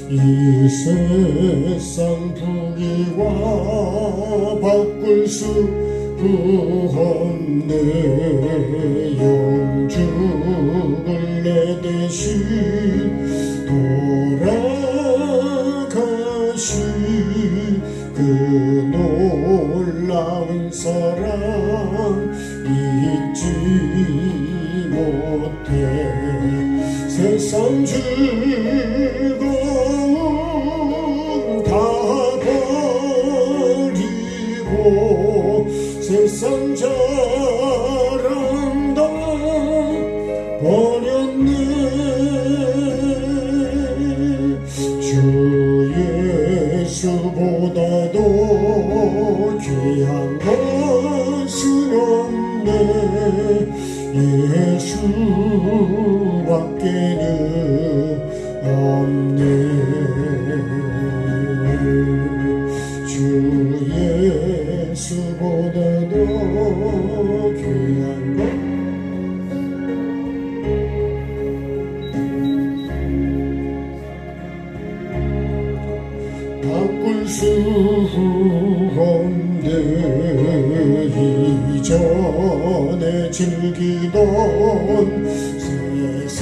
이 세상 부귀와 바꿀 수 없네. 영죽을 내 대신 돌아가신 그 놀라운 사랑 잊지 못해. 세상 즐거움 다 버리고 세상 자랑 다 버렸네. 주 예수보다도 귀한 것은 없네. 예수밖에는 없네. 주 예수보다도 귀한 것 바꿀 수 없네. 이전에 즐기던 세상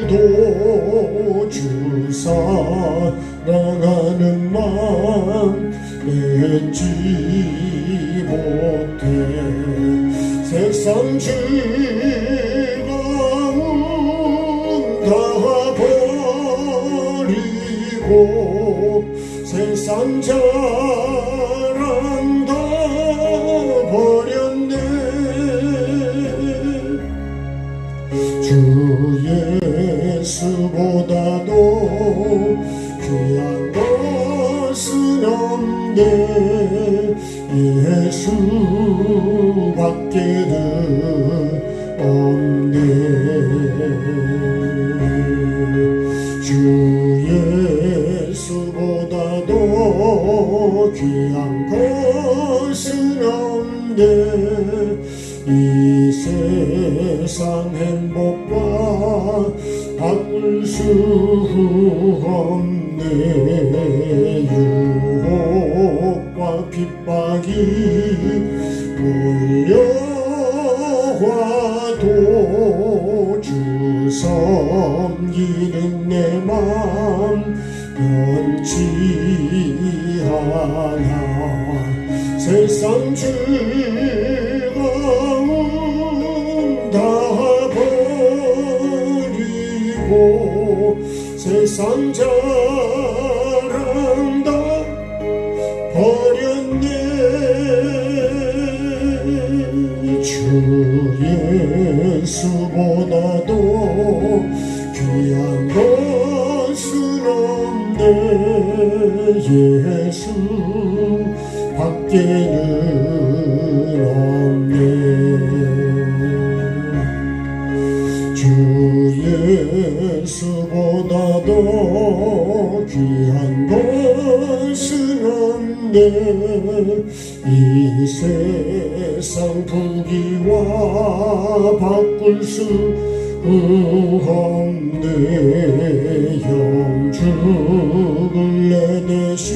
일도 주 사랑하는 맘 맺지 못해. 세상 즐거움 다 버리고 세상 자랑 다 버렸네. 주 예수보다도 귀한 것은 없네. 예수밖에는 없네. 주 예수보다도 귀한 것은 없네. 이 세상 행복과 바꿀 수 없네. 유혹과 핍박이 몰려와도 주 섬기는 내 맘 변치 않아. 세상 즐거움 다 버리고 세상 자랑 다 버렸네. 주 예수보다도 귀한 것은 없네. 예수밖에는 없네. 주 예수보다도 귀한 것은 없네. 이 세상 부귀와 바꿀 수 없네. 영죽을 내 대신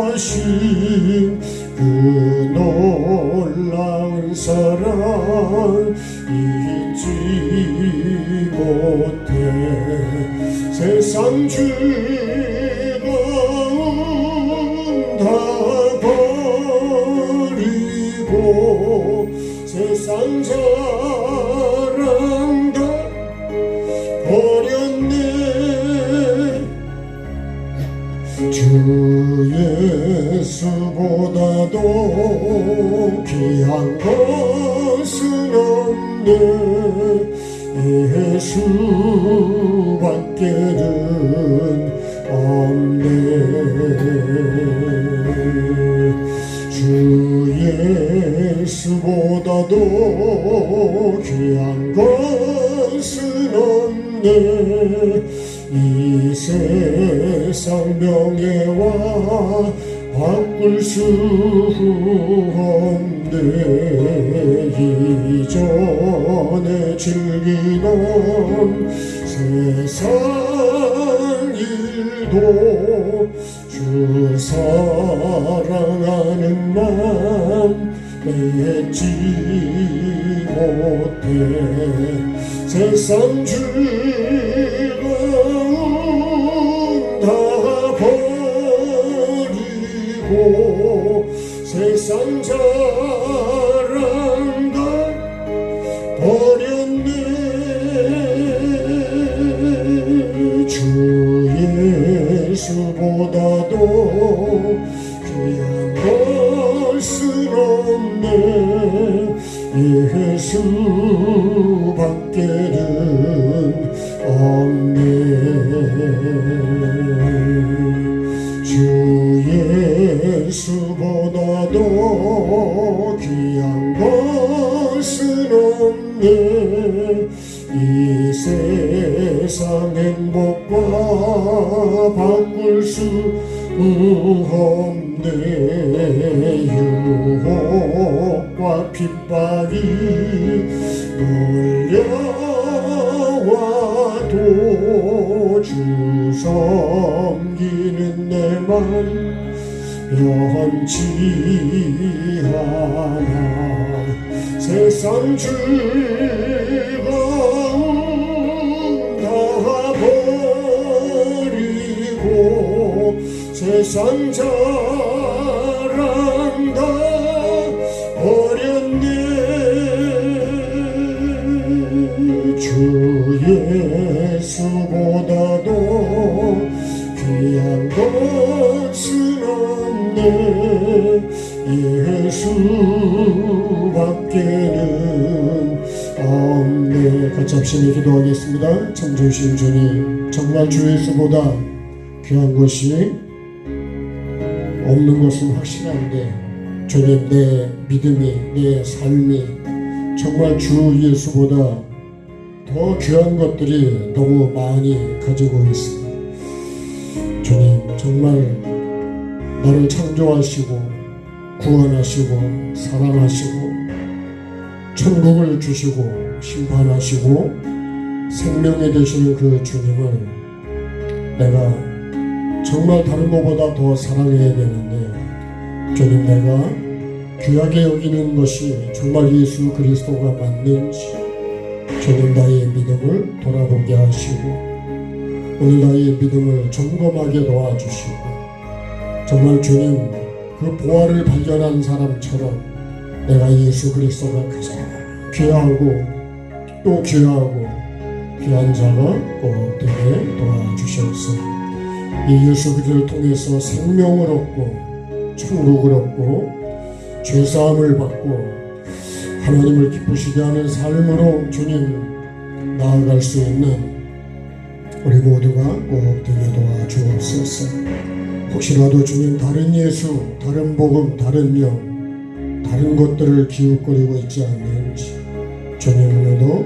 돌아가신 그 놀라운 사랑 잊지 못해. 세상 즐거움 다 버리고 세상 자랑 다 버렸네. 주 예수보다도 귀한 것은 없네. 예수밖에는 없네. 주 예수보다도 귀한 것은 없네. 이 세상 명예와 바꿀 수 없네. 이전에 즐기던 세상 일도 주 사랑하는 마음 맺지 못해. 세상 즐거움 다 버리고 세상 자랑도 버렸네. 주 예수보다도 귀한 것은 없네. 예수밖에는 없네. 주 예수보다도 귀한 것은 없네. 이 세상 행복과 바꿀 수 없네. 유혹과 핍박이 몰려와도 주 섬기는 내 맘 변치 않아. 세상 즐거움 다 버리고 세상 자랑 다 버렸네. 주 예수보다도 귀한 것은 없네. 예수밖에는 없네. 같이 합심히 기도하겠습니다. 참 좋으신 주님, 정말 주 예수보다 귀한 것이 없는 것은 확실한데 주님, 내 믿음이, 내 삶이 정말 주 예수보다 더 귀한 것들이 너무 많이 가지고 있습니다. 주님, 정말 나를 창조하시고 구원하시고 사랑하시고 천국을 주시고 심판하시고 생명이 되시는 그 주님을 내가 정말 다른 것보다 더 사랑해야 되는데 주님, 내가 귀하게 여기는 것이 정말 예수 그리스도가 맞는지 주님, 나의 믿음을 돌아보게 하시고 오늘 나의 믿음을 점검하게 도와주시고 정말 주님, 그 보화를 발견한 사람처럼 내가 예수 그리스도가 가장 귀하고 또 귀하고 귀한 자가 꼭 되게 도와주시옵소서. 이 예수 그리스도를 통해서 생명을 얻고 천국을 얻고 죄사함을 받고 하나님을 기쁘시게 하는 삶으로 주님 나아갈 수 있는 우리 모두가 꼭 되게 도와주옵소서. 혹시라도 주님 다른 예수, 다른 복음, 다른 영, 다른 것들을 기웃거리고 있지 않는지 주님 오늘도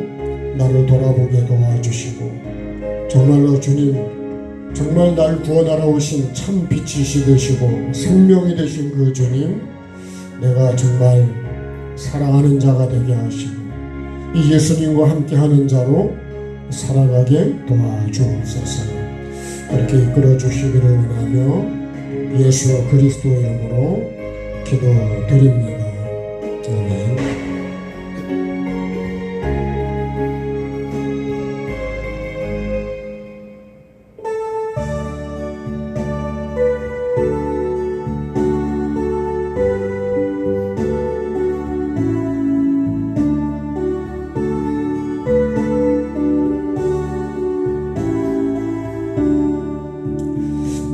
나를 돌아보게 도와주시고 정말로 주님, 정말 날 구원하러 오신 참 빛이시 되시고 생명이 되신 그 주님, 내가 정말 사랑하는 자가 되게 하시고 이 예수님과 함께하는 자로 살아가게 도와주옵소서. 이렇게 이끌어 주시기를 원하며 예수 그리스도의 이름으로 기도드립니다. 아멘.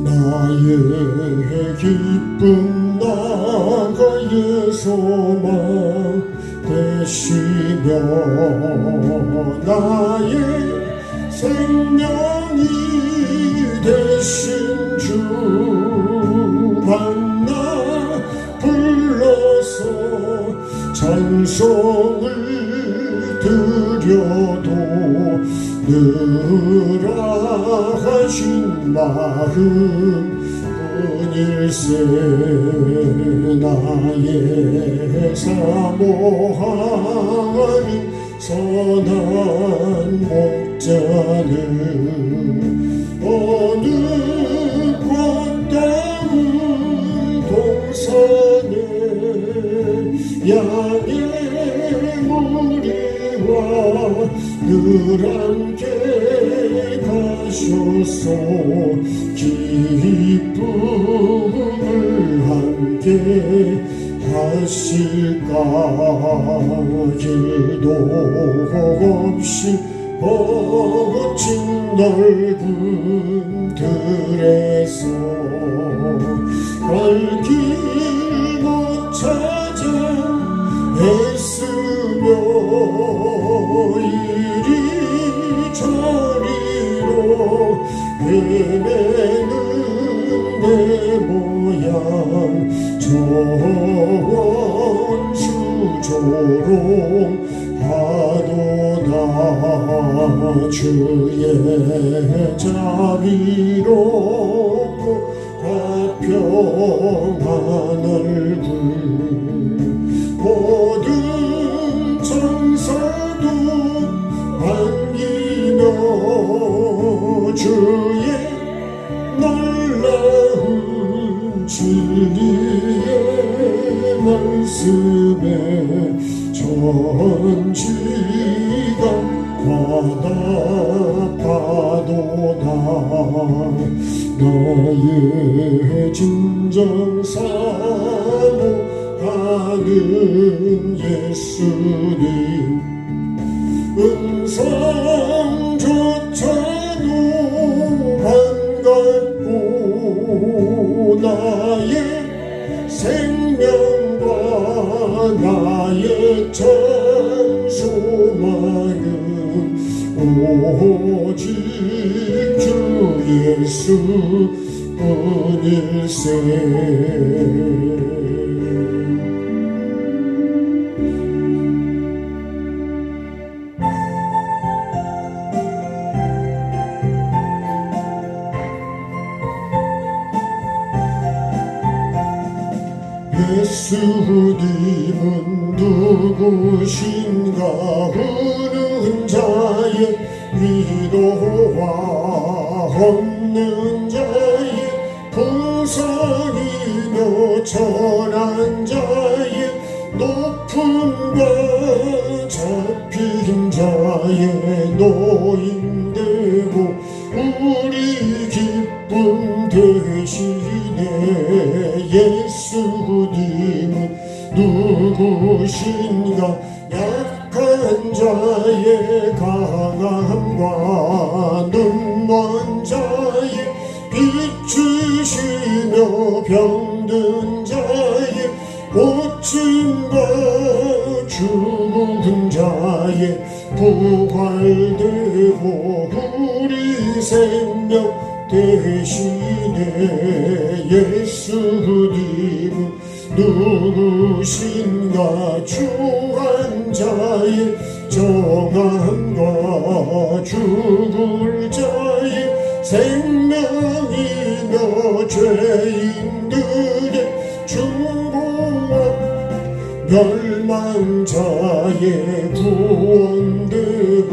나의 기쁨 나가의 소망 되시며 나의 생명이 되신 주 만나 불러서 찬송을 드려도 느라 하신 마음 뿐이 일세 나의 사모하는 선한 목자는 어느 꽃다운 동산에 양의 무리와 늘 함께 가셔서 기쁨을 함께 하실까. 길도 없이 거친 넓은 들에서 갈 길 못 찾아 애쓰며 이리 저리로 헤매는 내 모양 저원수조롱 하도다. 주의 자비롭고 화평한 얼굴 모든 천사도 반기며 주의 놀라운 진리의 말씀에 천지가 화답하도다. 나의 진정 사모하는 예수님 음성조차도 반갑고 나의 생명과 나의 참 소망은 오직 주 예수 뿐일세. 예수님은 누구신가. 우는 자의 위로와 없는 자의 풍성이며 천한 자의 높음과 잡힌 자의 노인되고 우리 기쁨 되시네. 예수님은 누구신가. 약한 자의 강함과 눈먼 자의 비추시며 병든 자의 고침과 죽은 자의 부활되고 우리 생명 되시네. 예수님은 누구신가. 주한 자의 정함과 죽을 자의 생명이며 죄인들의 중보와 멸망자의 구원되고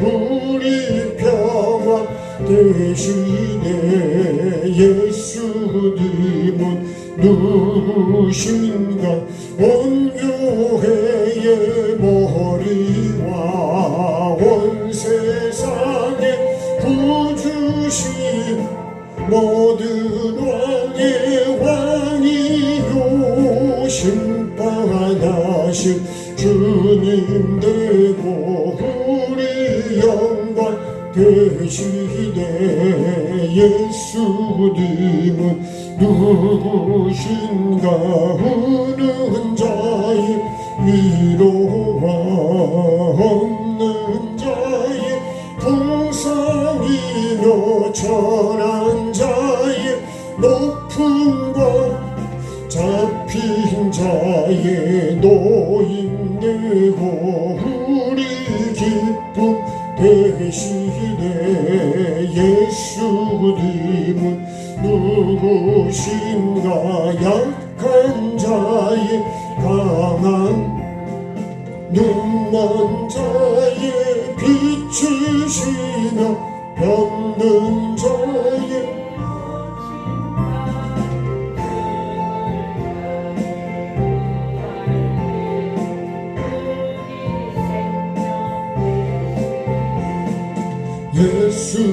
우리 평화 되시네. 예수님은 누구신가. 온 교회의 머리와 온 세상의 구주신 모든 왕의 왕이요 심판하신 주님 되고 우리 영광 되시네. 예수님은 누구신가. 우는 자의 위로와 없는 자의 풍성이며 천한 자의 높음과 잡힌 자의 노인되고 우리 기쁨 대신에 예수님은 누구신가. 약한 자의 강한 눈먼 자의 빛이시며 병든 자의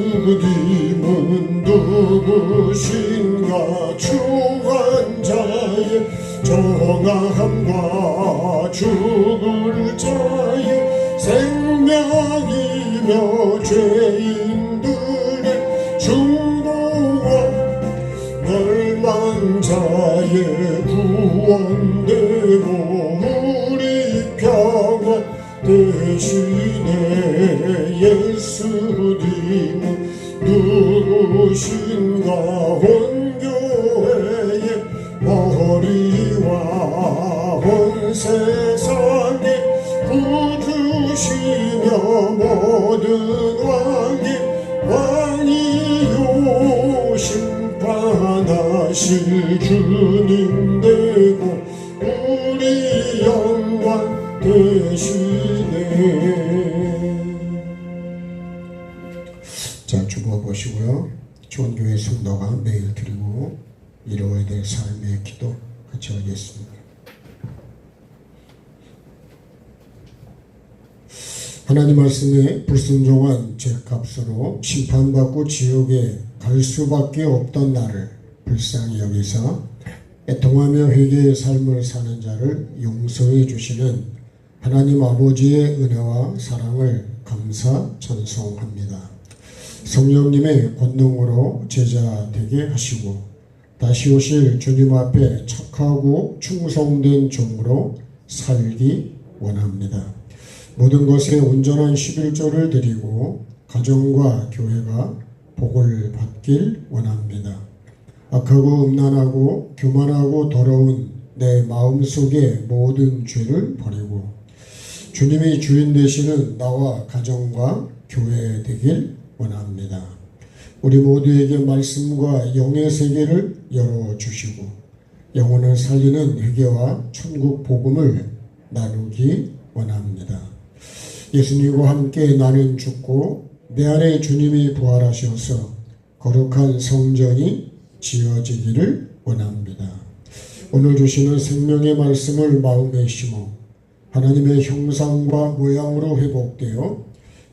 예수님은 누구신가. 추한 자의 정함과 죽을 자의 생명이며 죄인들의 중보와 멸망자의 구원되고 우리 평화 대신에 예수님은 누구신가. 온 교회의 머리와 온 세상의 구주시며 모든 왕이요 심판하실 주님 되고 우리 영광 되시네. 자, 주보 보시고요. 좋은 교회 성도가 매일 드리고 이루어야 될 삶의 기도 같이 하겠습니다. 하나님 말씀에 불순종한 죄값으로 심판받고 지옥에 갈 수밖에 없던 나를 불쌍히 여기사 애통하며 회개의 삶을 사는 자를 용서해 주시는 하나님 아버지의 은혜와 사랑을 감사 찬송합니다. 성령님의 권능으로 제자 되게 하시고 다시 오실 주님 앞에 착하고 충성된 종으로 살기 원합니다. 모든 것에 온전한 11조를 드리고 가정과 교회가 복을 받길 원합니다. 악하고 음란하고 교만하고 더러운 내 마음속의 모든 죄를 버리고 주님이 주인 되시는 나와 가정과 교회 되길 원합니다. 우리 모두에게 말씀과 영의 세계를 열어주시고 영혼을 살리는 회개와 천국 복음을 나누기 원합니다. 예수님과 함께 나는 죽고 내 안에 주님이 부활하셔서 거룩한 성전이 지어지기를 원합니다. 오늘 주시는 생명의 말씀을 마음에 심어 하나님의 형상과 모양으로 회복되어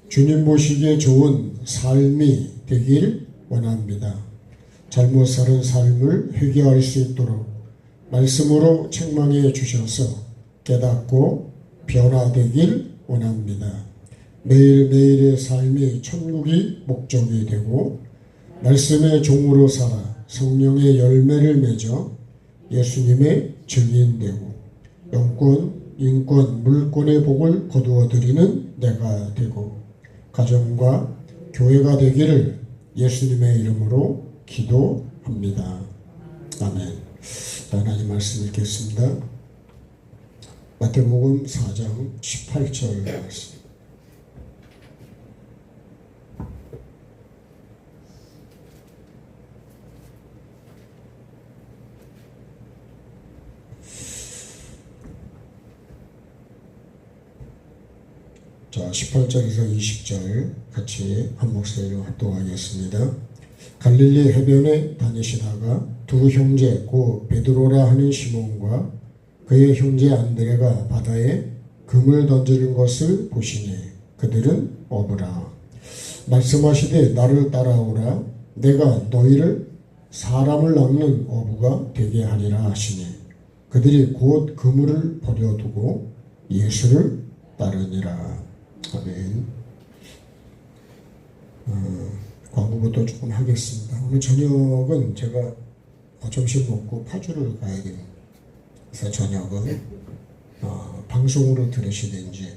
주님 보시기에 좋은 삶이 되길 원합니다. 잘못 사는 삶을 회개할 수 있도록 말씀으로 책망해 주셔서 깨닫고 변화되길 원합니다. 매일매일의 삶이 천국이 목적이 되고 말씀의 종으로 살아 성령의 열매를 맺어 예수님의 증인되고 영권, 인권, 물권의 복을 거두어드리는 내가 되고 가정과 교회가 되기를 예수님의 이름으로 기도합니다. 아멘. 하나님 말씀 읽겠습니다. 마태복음 4장 18절 말씀. 자, 18절에서 20절 같이 한 목소리로 합독하겠습니다. 갈릴리 해변에 다니시다가 두 형제 고 베드로라 하는 시몬과 그의 형제 안드레가 바다에 금을 던지는 것을 보시니 그들은 어부라. 말씀하시되 나를 따라오라. 내가 너희를 사람을 낚는 어부가 되게 하리라 하시니 그들이 곧 그물을 버려두고 예수를 따르니라. 아멘. 광고부터 조금 하겠습니다. 오늘 저녁은 제가 점심 먹고 파주를 가야 됩니다. 그래서 저녁은 방송으로 들으시든지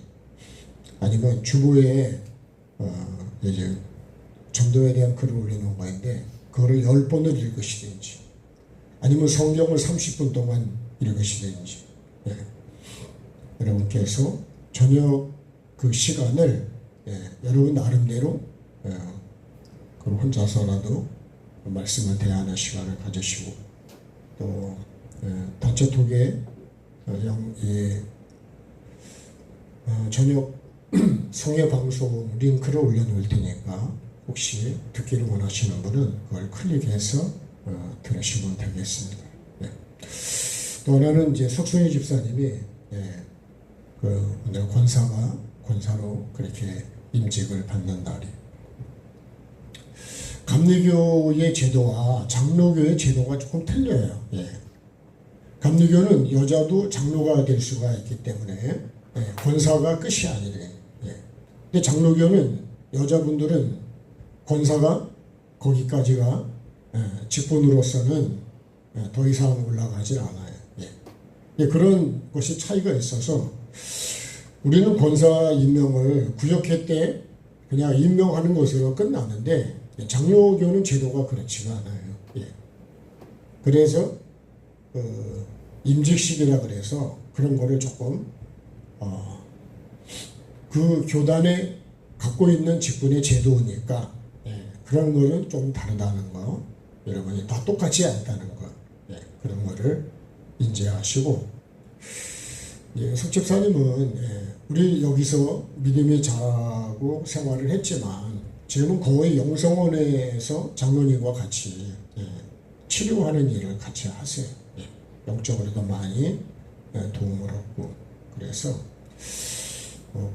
아니면 주보에 이제 전도에 대한 글을 올려놓은 거인데 그거를 10번을 읽으시든지 아니면 성경을 30분 동안 읽으시든지 여러분께서 저녁 그 시간을 여러분 나름대로 그럼 혼자서라도 말씀을 대하는 시간을 가지시고 또 단체 톡에 저녁 성회 방송 링크를 올려놓을 테니까 혹시 듣기를 원하시는 분은 그걸 클릭해서 들으시면 되겠습니다. 또 하나는 이제 석순희 집사님이 오늘 권사로 그렇게 임직을 받는 날이 감리교의 제도와 장로교의 제도가 조금 틀려요. 감리교는 여자도 장로가 될 수가 있기 때문에 권사가 끝이 아니래요. 근데 장로교는 여자분들은 권사가 거기까지가 직분으로서는 더 이상 올라가질 않아요. 그런 것이 차이가 있어서 우리는 권사 임명을 구역회 때 그냥 임명하는 것으로 끝나는데 장로교는 제도가 그렇지가 않아요. 그래서 임직식이라 그래서 그런 거를 조금 그 교단에 갖고 있는 직분의 제도니까 그런 거는 좀 다르다는 거, 여러분이 다 똑같지 않다는 거, 그런 거를 인지하시고, 석 집사님은 우리 여기서 믿음이 자라고 생활을 했지만 지금은 거의 영성원에서 장로님과 같이 치료하는 일을 같이 하세요. 영적으로도 많이 도움을 얻고, 그래서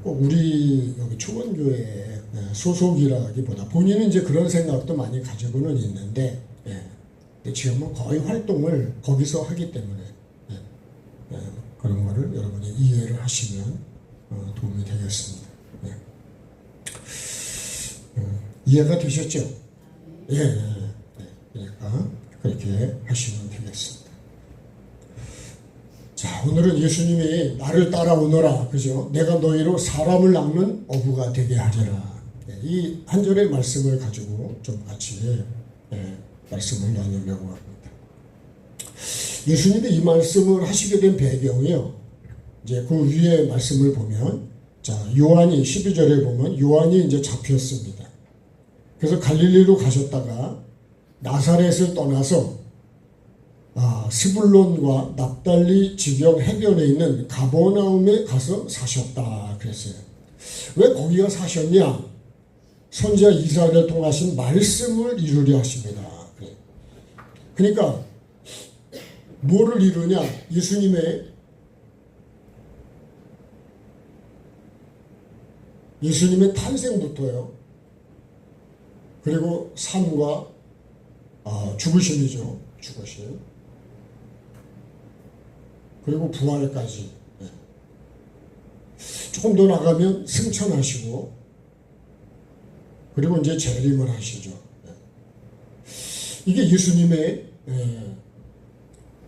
꼭 우리 여기 초원교회 소속이라기보다 본인은 이제 그런 생각도 많이 가지고는 있는데, 근데 지금은 거의 활동을 거기서 하기 때문에 그런 거를 여러분이 이해를 하시면 도움이 되겠습니다. 이해가 되셨죠? 그러니까 그렇게 하시면 되겠습니다. 자, 오늘은 예수님이 나를 따라오너라, 그죠? 내가 너희로 사람을 낚는 어부가 되게 하리라. 이 한 절의 말씀을 가지고 좀 같이 말씀을 나누려고 합니다. 예수님이 이 말씀을 하시게 된 배경이요. 이제 그 위에 말씀을 보면, 자, 요한이 12절에 보면 요한이 이제 잡혔습니다. 그래서 갈릴리로 가셨다가 나사렛을 떠나서 스불론과 납달리 지경 해변에 있는 가버나움에 가서 사셨다 그랬어요. 왜 거기가 사셨냐? 선지자 이사야를 통하신 말씀을 이루려 하십니다. 그러니까 뭐를 이루냐? 예수님의 탄생부터요. 그리고 삶과 죽으심이죠. 죽으심. 그리고 부활까지. 조금 더 나가면 승천하시고, 그리고 이제 재림을 하시죠. 이게 예수님의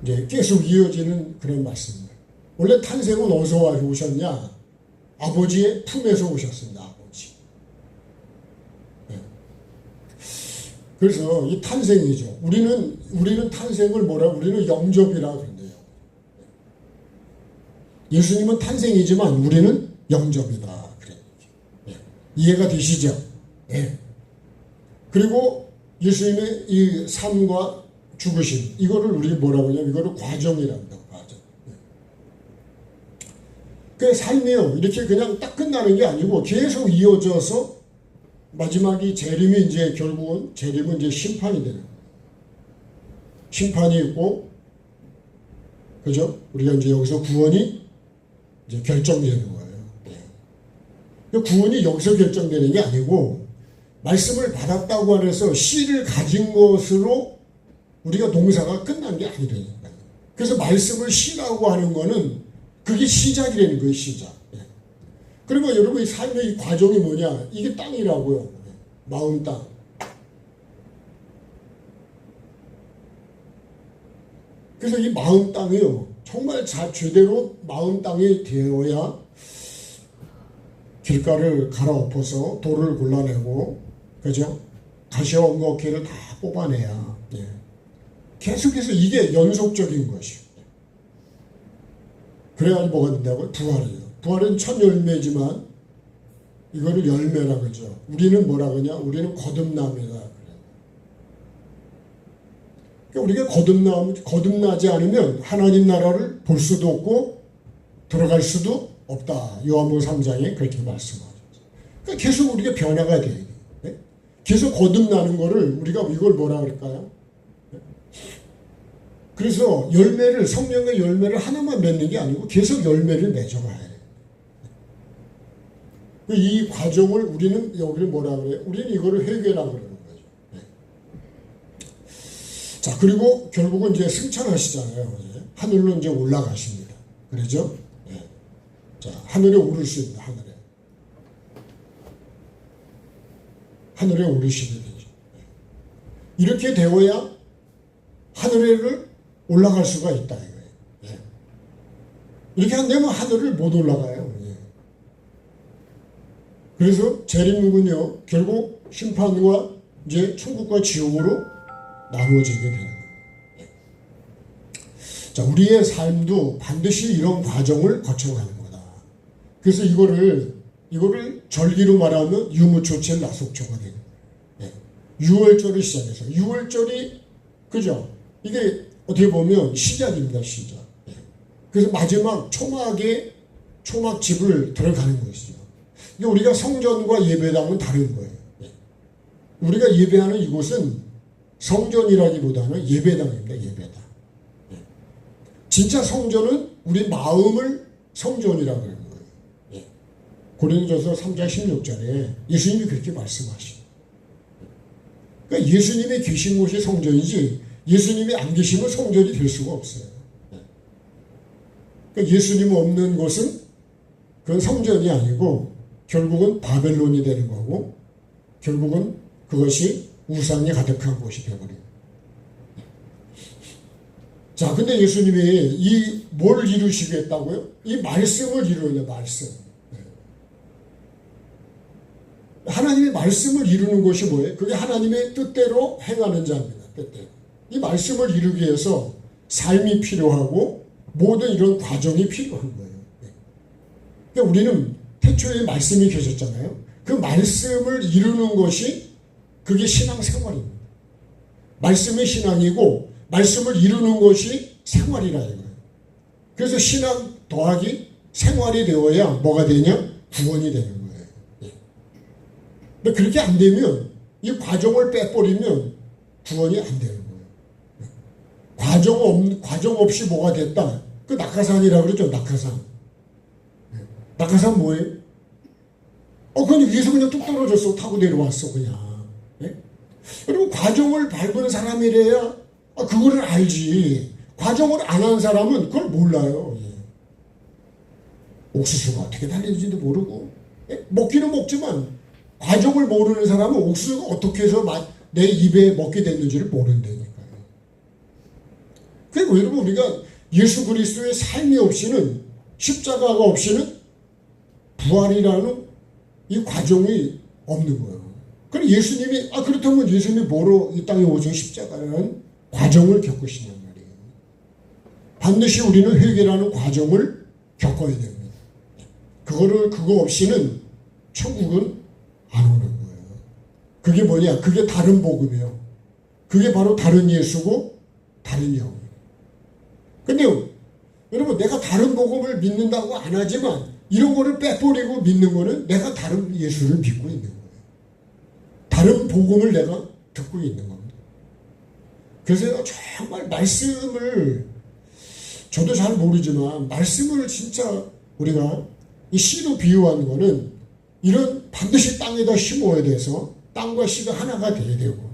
이제 계속 이어지는 그런 말씀입니다. 원래 탄생은 어디서 오셨냐? 아버지의 품에서 오셨습니다. 아버지. 그래서 이 탄생이죠. 우리는 탄생을 우리는 영접이라 그런데요. 예수님은 탄생이지만 우리는 영접이다. 그래요. 이해가 되시죠? 그리고 예수님의 이 삶과 죽으심, 이거를 우리 뭐라고 하냐면 이거를 과정이랍니다. 과정. 그 삶이요. 이렇게 그냥 딱 끝나는 게 아니고 계속 이어져서 마지막이 재림이 이제 결국은 재림은 이제 심판이 되는. 심판이 있고, 그죠? 우리가 이제 여기서 구원이 이제 결정되는 거예요. 구원이 여기서 결정되는 게 아니고 말씀을 받았다고 해서 씨를 가진 것으로 우리가 동사가 끝난 게 아니라니까요. 그래서 말씀을 씨라고 하는 거는 그게 시작이라는 거예요. 시작. 그리고 여러분 이 삶의 이 과정이 뭐냐? 이게 땅이라고요. 마음 땅. 그래서 이 마음 땅이요. 정말 제대로 마음 땅이 되어야 길가를 갈아엎어서 돌을 골라내고, 그죠? 가시와 엉겅퀴를 다 뽑아내야. 계속해서 이게 연속적인 것이요. 그래야 뭐가 된다고요? 부활이에요. 부활은 첫 열매지만 이거를 열매라 그러죠. 우리는 뭐라 그러냐? 우리는 거듭남이다. 그러니까 우리가 거듭나지 않으면 하나님 나라를 볼 수도 없고 들어갈 수도 없다. 요한복음 3장에 그렇게 말씀하죠. 그러니까 계속 우리가 변화가 돼야 돼요. 네? 계속 거듭나는 거를 우리가 이걸 뭐라 그럴까요? 네? 그래서 열매를, 성령의 열매를 하나만 맺는 게 아니고 계속 열매를 맺어가야 돼요. 이 과정을 우리는 여기를 뭐라 그래요? 우리는 이거를 회개라고 그러는 거죠. 네. 자, 그리고 결국은 이제 승천하시잖아요. 네. 하늘로 이제 올라가십니다. 그러죠? 네. 자, 하늘에 오를 수 있는 하늘에. 하늘에 오르시게 되죠. 네. 이렇게 되어야 하늘에를 올라갈 수가 있다 이거예요. 네. 이렇게 안 되면 하늘을 못 올라가요. 그래서 재림은요, 결국 심판과 이제 천국과 지옥으로 나누어지게 되는 거예요. 자, 우리의 삶도 반드시 이런 과정을 거쳐가는 거다. 그래서 이거를 절기로 말하면 유무초체 나속초가 되는 거예요. 6월절을 시작해서 6월절이 그죠? 이게 어떻게 보면 시작입니다, 시작. 그래서 마지막 초막집을 들어가는 것이죠. 우리가 성전과 예배당은 다른 거예요. 우리가 예배하는 이곳은 성전이라기보다는 예배당입니다. 예배당. 진짜 성전은 우리 마음을 성전이라고 하는 거예요. 고린도전서 3장 16절에 예수님이 그렇게 말씀하시죠. 그러니까 예수님이 계신 곳이 성전이지 예수님이 안 계시면 성전이 될 수가 없어요. 그러니까 예수님 없는 곳은 그건 성전이 아니고 결국은 바벨론이 되는 거고 결국은 그것이 우상이 가득한 곳이 되어버려요. 자, 근데 예수님이 뭘 이루시겠다고요? 이 말씀을 이루어요. 말씀. 하나님의 말씀을 이루는 것이 뭐예요? 그게 하나님의 뜻대로 행하는 자입니다. 뜻대로. 이 말씀을 이루기 위해서 삶이 필요하고 모든 이런 과정이 필요한 거예요. 그러니까 우리는 태초에 말씀이 계셨잖아요. 그 말씀을 이루는 것이 그게 신앙생활입니다. 말씀이 신앙이고 말씀을 이루는 것이 생활이라 이거예요. 그래서 신앙 더하기 생활이 되어야 뭐가 되냐? 구원이 되는 거예요. 근데 그렇게 안 되면 이 과정을 빼버리면 구원이 안 되는 거예요. 과정 없이 뭐가 됐다? 그 낙하산이라고 그러죠. 낙하산. 낙하산 뭐예요? 그건 위에서 그냥 뚝 떨어졌어. 타고 내려왔어, 그냥. 예? 그리고 과정을 밟은 사람이래야 그거를 알지. 과정을 안 한 사람은 그걸 몰라요. 예. 옥수수가 어떻게 달리는지도 모르고. 예? 먹기는 먹지만 과정을 모르는 사람은 옥수수가 어떻게 해서 내 입에 먹게 됐는지를 모른다니까요. 그리고 여러분 우리가 예수 그리스도의 삶이 없이는 십자가가 없이는 부활이라는 이 과정이 없는 거예요. 그럼 예수님이 그렇다면 예수님이 뭐로 이 땅에 오셔 십자가라는 과정을 겪으시냔 말이에요. 반드시 우리는 회개라는 과정을 겪어야 됩니다. 그거 없이는 천국은 안 오는 거예요. 그게 뭐냐? 그게 다른 복음이에요. 그게 바로 다른 예수고 다른 영. 근데 여러분 내가 다른 복음을 믿는다고 안 하지만 이런 거를 빼버리고 믿는 거는 내가 다른 예수를 믿고 있는 거예요. 다른 복음을 내가 듣고 있는 겁니다. 그래서 정말 말씀을 저도 잘 모르지만 말씀을 진짜 우리가 이 씨로 비유한 거는 이런 반드시 땅에다 심어야 돼서 땅과 씨가 하나가 돼야 되고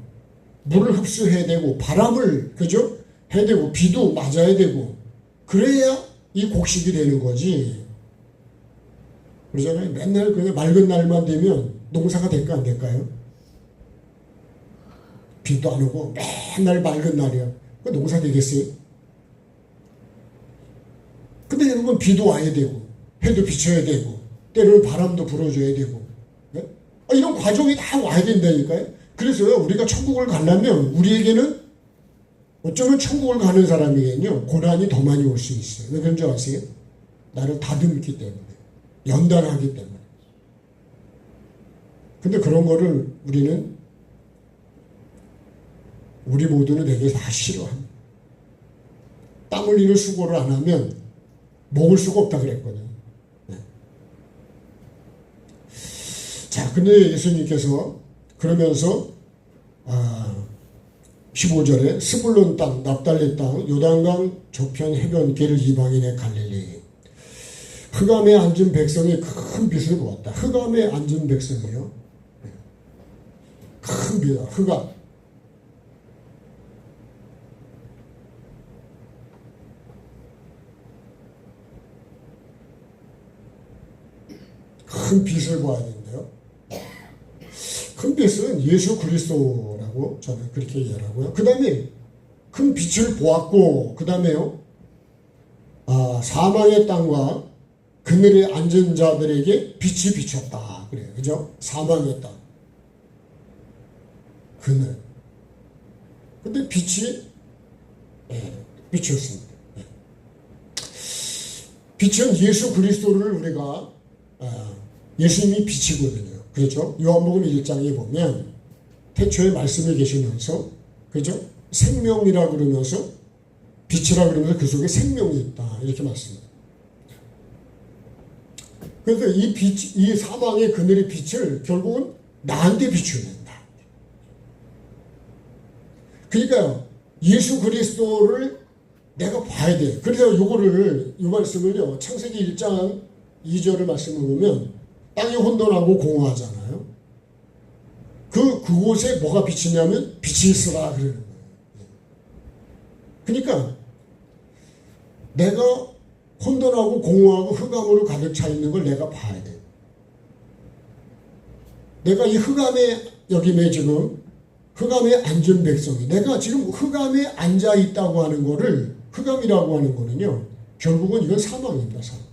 물을 흡수해야 되고 바람을 그죠? 해야 되고 비도 맞아야 되고 그래야 이 곡식이 되는 거지. 그러잖아요. 맨날 그냥 맑은 날만 되면 농사가 될까 안 될까요? 비도 안 오고 맨날 맑은 날이야. 그 농사 되겠어요? 근데 여러분 비도 와야 되고 해도 비춰야 되고 때로는 바람도 불어줘야 되고 네? 이런 과정이 다 와야 된다니까요. 그래서 우리가 천국을 가려면 우리에게는 어쩌면 천국을 가는 사람에게는요 고난이 더 많이 올 수 있어요. 왜 그런 줄 아세요? 나를 다듬기 때문에 연단하기 때문에 근데 그런 거를 우리 모두는 되게 다 싫어합니다. 땀 흘리는 수고를 안 하면 먹을 수가 없다 그랬거든요. 네. 자, 근데 예수님께서 그러면서 15절에 스불론 땅, 납달리 땅, 요단강 저편 해변길 이방인의 갈릴리. 흑암에 앉은 백성이 큰 빛을 보았다. 흑암에 앉은 백성이요. 큰 빛, 흑암. 큰 빛을 봐야 되는데요. 큰 빛은 예수 그리스도라고 저는 그렇게 이해하고요. 그 다음에 큰 빛을 보았고, 그 다음에요. 사망의 땅과 그늘에 앉은 자들에게 빛이 비쳤다. 그래요. 그죠? 사망의 땅. 그늘. 근데 빛이, 비쳤습니다. 빛은 예수 그리스도를 우리가, 예수님이 빛이거든요. 그렇죠? 요한복음 1장에 보면, 태초에 말씀이 계시면서, 그죠? 생명이라 그러면서, 빛이라 그러면서 그 속에 생명이 있다. 이렇게 말씀합니다. 그래서 이 빛, 이 사망의 그늘의 빛을 결국은 나한테 비추는다. 그러니까 예수 그리스도를 내가 봐야 돼. 그래서 이 말씀을요, 창세기 1장 2절의 말씀을 보면 땅이 혼돈하고 공허하잖아요. 그곳에 뭐가 비치냐면 빛이 있으라 그러는 거예요. 그러니까 내가 혼돈하고 공허하고 흑암으로 가득 차 있는 걸 내가 봐야 돼. 내가 이 흑암에 여기에 지금 흑암에 앉은 백성이 내가 지금 흑암에 앉아 있다고 하는 거를 흑암이라고 하는 거는요. 결국은 이건 사망입니다. 사망.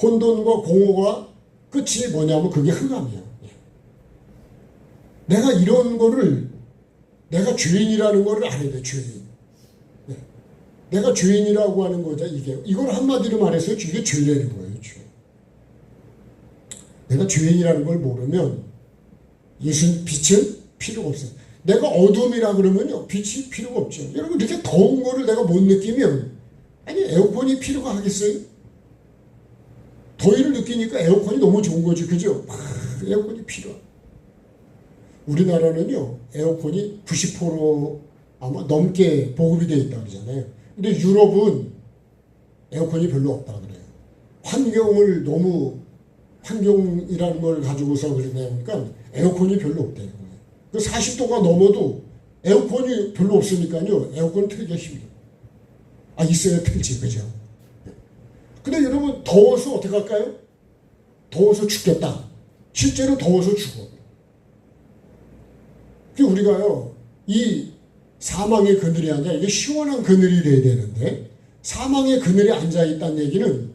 혼돈과 공허가 끝이 뭐냐면 그게 흑암이야. 내가 이런 거를 내가 죄인이라는 거를 알아야 돼. 죄인. 내가 죄인이라고 하는 거죠. 이걸 한마디로 말해서 이게 죄라는 거예요. 죄. 내가 죄인이라는 걸 모르면 예수 빛은 필요가 없어요. 내가 어둠이라 그러면요 빛이 필요가 없죠. 여러분 이렇게 더운 거를 내가 못 느끼면 아니 에어컨이 필요가 하겠어요? 더위를 느끼니까 에어컨이 너무 좋은 거지, 그죠? 에어컨이 필요. 우리나라는요 에어컨이 90% 아마 넘게 보급이 되어 있다고 그러잖아요. 근데 유럽은 에어컨이 별로 없다 그래요. 환경을 너무 환경이라는 걸 가지고서 그러니까 에어컨이 별로 없대요. 40도가 넘어도 에어컨이 별로 없으니까요. 에어컨 틀기가 힘들어요. 있어야 틀지, 그죠? 근데 여러분 더워서 어떻게 할까요? 더워서 죽겠다. 실제로 더워서 죽어. 우리가요 이 사망의 그늘이 아니라 이게 시원한 그늘이 돼야 되는데 사망의 그늘에 앉아 있다는 얘기는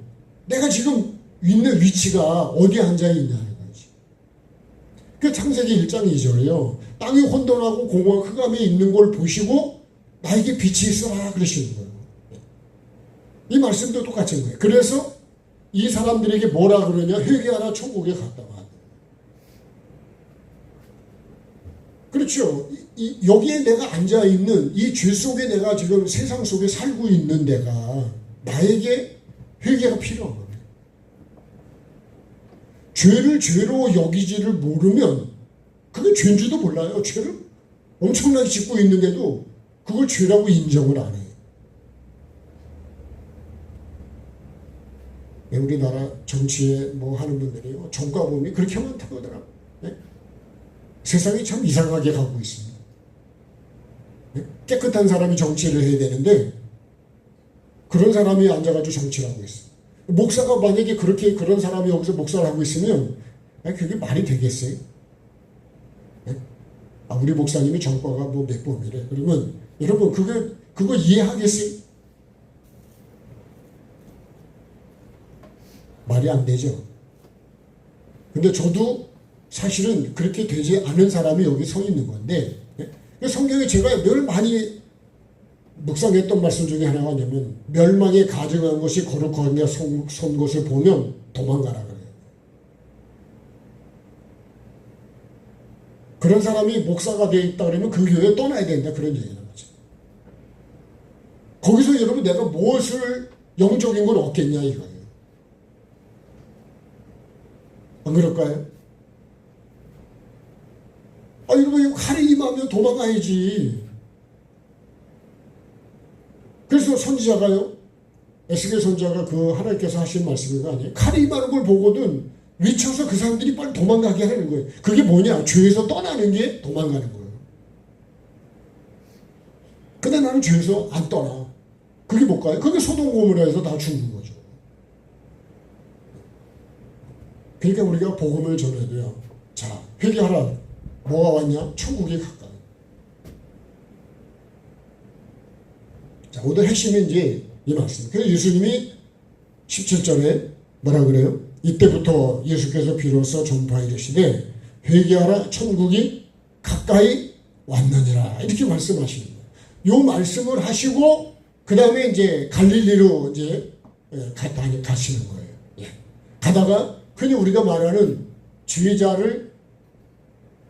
내가 지금 있는 위치가 어디에 앉아 있냐는 거지. 그 창세기 1장 2절이요. 땅이 혼돈하고 공허한 흑암에 있는 걸 보시고 나에게 빛이 있어라 그러시는 거예요. 이 말씀도 똑같은 거예요. 그래서 이 사람들에게 뭐라 그러냐? 회개하라 천국에 갔다가. 그렇죠. 여기에 내가 앉아있는 이 죄 속에 내가 지금 세상 속에 살고 있는 데가 나에게 회개가 필요한 거예요. 죄를 죄로 여기지를 모르면 그게 죄인지도 몰라요. 죄를 엄청나게 짓고 있는데도 그걸 죄라고 인정을 안 해요. 우리나라 정치에 뭐 하는 분들이 정과범이 그렇게 많다고 하더라고요. 네? 세상이 참 이상하게 가고 있습니다. 네? 깨끗한 사람이 정치를 해야 되는데 그런 사람이 앉아가지고 정치를 하고 있어요. 목사가 만약에 그런 사람이 여기서 목사를 하고 있으면 그게 말이 되겠어요? 네? 우리 목사님이 정과가 뭐 몇 범이래. 그러면 여러분 그거 이해하겠어요? 말이 안 되죠. 근데 저도 사실은 그렇게 되지 않은 사람이 여기 서 있는 건데 성경에 제가 늘 많이 묵상했던 말씀 중에 하나가 뭐냐면 멸망에 가증한 것이 거룩하냐 선 것을 보면 도망가라 그래요. 그런 사람이 목사가 돼 있다 그러면 그 교회에 떠나야 된다, 그런 얘기는 거죠. 거기서 여러분 내가 무엇을 영적인 걸 얻겠냐 이거예요. 안 그럴까요? 여러분 이거 칼이 임하면 도망가야지. 그래서 선지자가요, 에스겔 선지자가 그 하나님께서 하신 말씀이 아니에요. 칼이 임하는 걸 보거든 미쳐서 그 사람들이 빨리 도망가게 하는 거예요. 그게 뭐냐? 죄에서 떠나는 게 도망가는 거예요. 근데 나는 죄에서 안 떠나. 그게 뭘까요? 그게 소돔 고모라에서 다 죽는 거죠. 그러니까 우리가 복음을 전해도요, 자, 회개하라. 뭐가 왔냐? 천국이 가까이. 자, 오늘 핵심이 이제 이 말씀. 그래서 예수님이 17절에 뭐라 그래요? 이때부터 예수께서 비로소 전파이르시되 회개하라, 천국이 가까이 왔느니라, 이렇게 말씀하시는 거예요. 요 말씀을 하시고 그 다음에 이제 갈릴리로 이제 가시는 거예요. 예. 가다가 흔히 우리가 말하는 제자를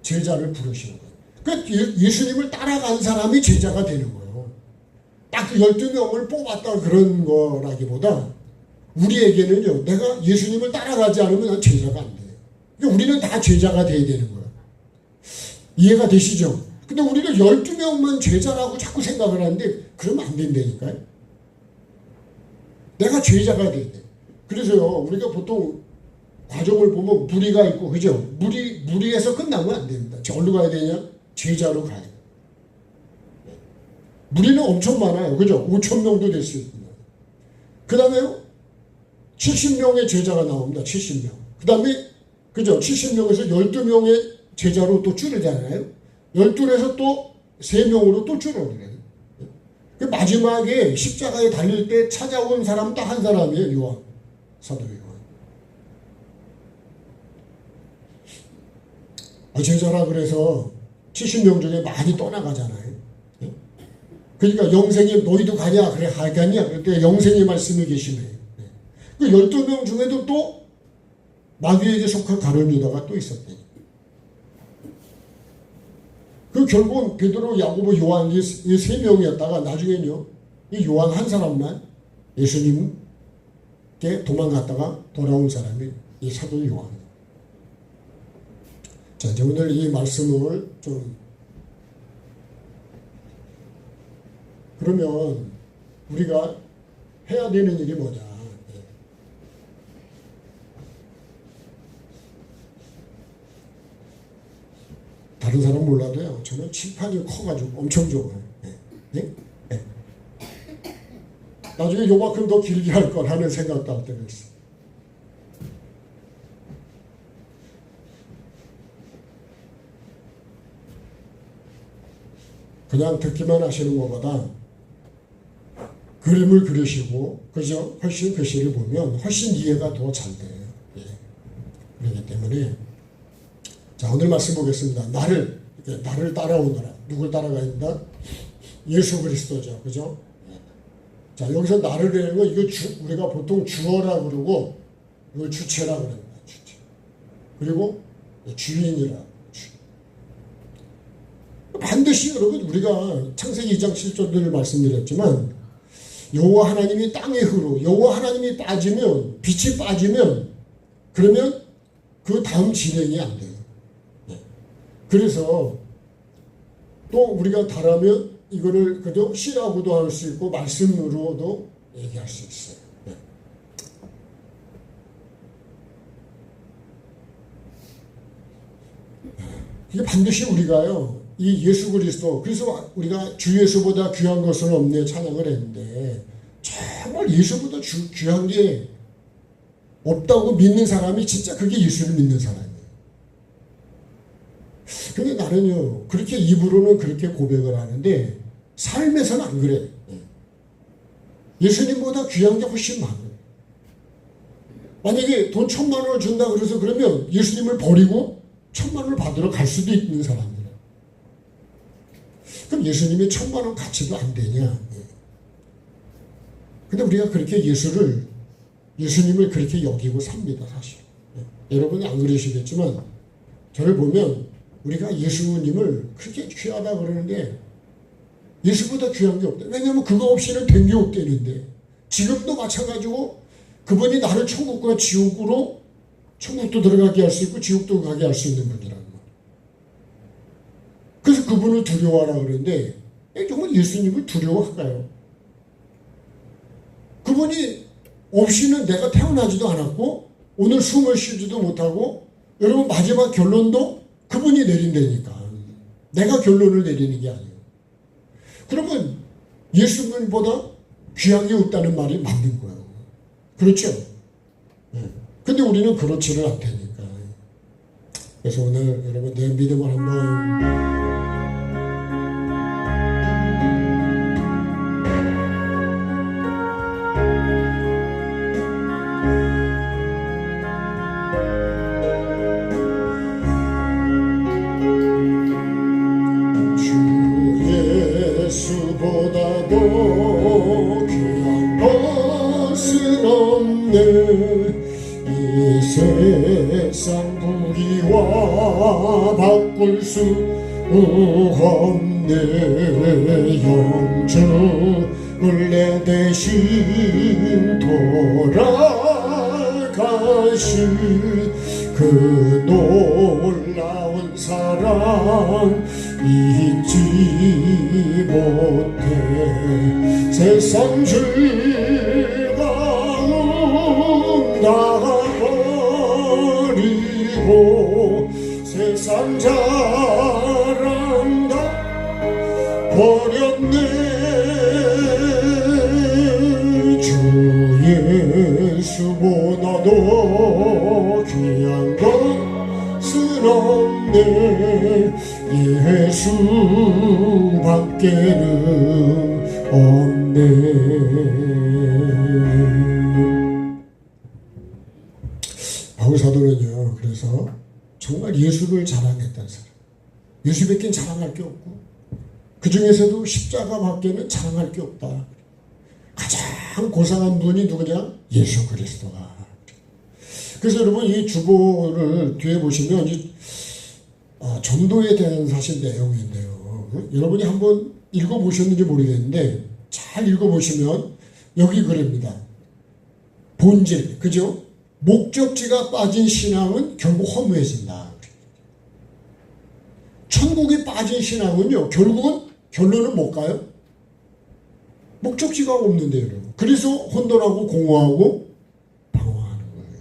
부르시는 거예요. 그러니까 예수님을 따라간 사람이 제자가 되는 거예요. 딱 12명을 뽑았다 그런 거라기보다 우리에게는요, 내가 예수님을 따라가지 않으면 난 제자가 안 돼요. 그러니까 우리는 다 제자가 돼야 되는 거예요. 이해가 되시죠? 근데 우리가 12명만 제자라고 자꾸 생각을 하는데 그러면 안 된다니까요. 내가 제자가 돼야 돼. 그래서요, 우리가 보통 과정을 보면 무리가 있고, 그죠? 무리에서 끝나면 안 됩니다. 어디로 가야 되냐? 제자로 가야 돼요. 무리는 엄청 많아요. 그죠? 5,000명도 될 수 있습니다. 그 다음에요, 70명의 제자가 나옵니다. 70명. 그 다음에, 그죠? 70명에서 12명의 제자로 또 줄이잖아요. 12에서 또 3명으로 또 줄어들어요. 마지막에 십자가에 달릴 때 찾아온 사람 딱 한 사람이에요. 요한. 사도 요한. 제자라 그래서 70명 중에 많이 떠나가잖아요. 그러니까 영생이 너희도 가냐? 그래, 가겠냐? 그때 영생의 말씀이 계시네요. 그 12명 중에도 또 마귀에게 속한 가룟 유다가 또 있었대요. 그 결국은 베드로, 야고보, 요한 이 3명이었다가 나중에는요, 이 요한 한 사람만 예수님께 도망갔다가 돌아온 사람이 이 사도 요한. 자, 이제 오늘 이 말씀을 좀, 그러면 우리가 해야 되는 일이 뭐냐? 다른 사람 몰라도요, 저는 칠판이 커가지고 엄청 좋아요. 네? 네. 나중에 요만큼 더 길게 할 걸 하는 생각도 할 때가 있어요. 그냥 듣기만 하시는 것보다 그림을 그리시고, 그죠? 훨씬 글씨를 보면 훨씬 이해가 더 잘 돼요. 예. 그렇기 때문에 자, 오늘 말씀 보겠습니다. 나를 따라오너라. 누굴 따라가야 된다? 예수 그리스도죠. 그죠? 자, 여기서 나를 되는 거, 이거 우리가 보통 주어라 그러고, 이걸 주체라 그럽니다. 주체. 그리고 주인이라. 반드시 여러분, 우리가 창세기 2장 7절을 말씀드렸지만, 여호와 하나님이 땅의 흐로, 여호와 하나님이 빠지면, 빛이 빠지면, 그러면 그 다음 진행이 안 돼요. 그래서 또 우리가 다르면 이거를 그저 시라고도 할 수 있고 말씀으로도 얘기할 수 있어요. 네. 이게 반드시 우리가요, 이 예수 그리스도, 그래서 우리가 주 예수보다 귀한 것은 없네 찬양을 했는데, 정말 예수보다 귀한 게 없다고 믿는 사람이 진짜 그게 예수를 믿는 사람이에요. 근데 나는요, 그렇게 입으로는 그렇게 고백을 하는데 삶에서는 안 그래. 예수님보다 귀한 게 훨씬 많아요. 만약에 돈 1,000,000원을 준다 그래서 그러면 예수님을 버리고 1,000,000원을 받으러 갈 수도 있는 사람들. 그럼 예수님이 1,000,000원 가치도 안 되냐? 근데 우리가 그렇게 예수님을 그렇게 여기고 삽니다, 사실. 여러분이 안 그러시겠지만 저를 보면 우리가 예수님을 그렇게 귀하다 그러는데 예수보다 귀한 게 없다. 왜냐하면 그거 없이는 된 게 없다는데 지금도 마찬가지고 그분이 나를 천국과 지옥으로 천국도 들어가게 할 수 있고 지옥도 가게 할 수 있는 분이라는 거예요. 그래서 그분을 두려워하라 그러는데 정말 예수님을 두려워할까요? 그분이 없이는 내가 태어나지도 않았고 오늘 숨을 쉬지도 못하고 여러분 마지막 결론도 그분이 내린다니까. 내가 결론을 내리는 게 아니에요. 그러면 예수님보다 귀한 게 없다는 말이 맞는 거예요. 그렇죠? 근데 우리는 그렇지는 않다니까. 그래서 오늘 여러분 내 믿음을 한번 예수보다도 귀한 것은 없네. 이 세상 부귀와 바꿀 수 없네. 영주를 내 대신 돌아가신 그 놀라운 사랑 잊지 못해. 세상 즐거움 다 버리고 세상 자랑 다 버렸네. 주 예수보다도 귀한 것은 없네. 예수밖에는 없네. 바울사도는요, 그래서 정말 예수를 자랑했다는 사람. 예수밖에 자랑할 게 없고 그 중에서도 십자가밖에는 자랑할 게 없다. 가장 고상한 분이 누구냐? 예수 그리스도가. 그래서 여러분 이 주보를 뒤에 보시면 전도에 대한 사실 내용인데요. 여러분이 한번 읽어보셨는지 모르겠는데 잘 읽어보시면 여기 그럽니다. 본질, 그죠? 목적지가 빠진 신앙은 결국 허무해진다. 천국에 빠진 신앙은요, 결국은 결론은 못 가요? 목적지가 없는데, 여러분. 그래서 혼돈하고 공허하고 방황하는 거예요.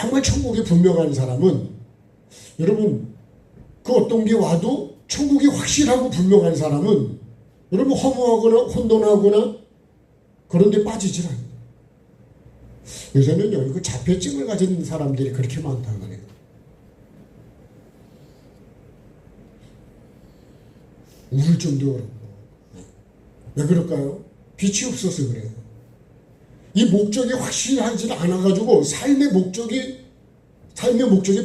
정말 천국이 분명한 사람은, 여러분, 그 어떤 게 와도 천국이 확실하고 분명한 사람은, 여러분, 허무하거나 혼돈하거나 그런 데 빠지질 않아요. 요새는요, 그 자폐증을 가진 사람들이 그렇게 많다고 그래요. 우울증도 그렇고. 왜 그럴까요? 빛이 없어서 그래요. 이 목적이 확실하지 않아가지고 삶의 목적이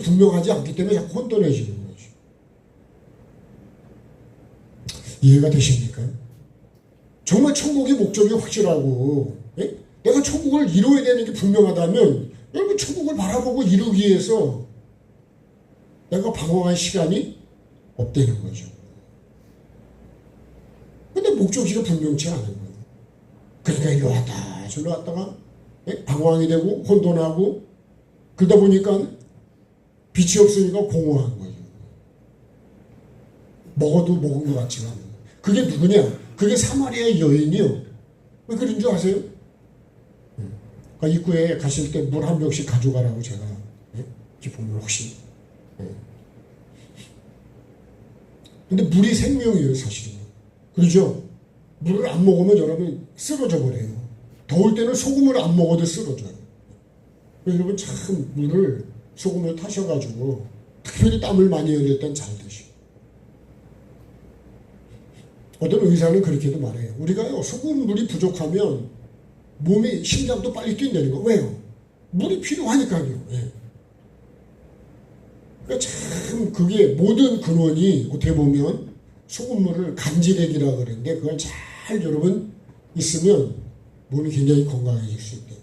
분명하지 않기 때문에 자꾸 혼돈해지는 거죠. 이해가 되십니까? 정말 천국의 목적이 확실하고, 예? 내가 천국을 이루어야 되는 게 분명하다면 여러분 천국을 바라보고 이루기 위해서 내가 방황할 시간이 없다는 거죠. 근데 목적지가 분명치 않은 거예요. 그러니까 일로 왔다 저로 왔다가 방황이 되고 혼돈하고 그러다 보니까 빛이 없으니까 공허한 거죠. 먹어도 먹은 것 같지가 않아요. 그게 누구냐? 그게 사마리아 여인이요. 왜 그런 줄 아세요? 입구에 가실 때 물 한 병씩 가져가라고 제가 기쁨을 혹시. 근데 물이 생명이에요, 사실은. 그렇죠? 물을 안 먹으면 여러분 쓰러져 버려요. 더울 때는 소금을 안 먹어도 쓰러져요. 여러분 참 소금을 타셔가지고 특별히 땀을 많이 흘릴 땐 잘 드시고. 어떤 의사는 그렇게도 말해요. 우리가요, 소금물이 부족하면 몸이 심장도 빨리 뛴다는 거. 왜요? 물이 필요하니까요. 예. 그러니까 참 그게 모든 근원이 어떻게 보면 소금물을 간질액이라 그러는데 그걸 잘 여러분 있으면 몸이 굉장히 건강해질 수 있대요.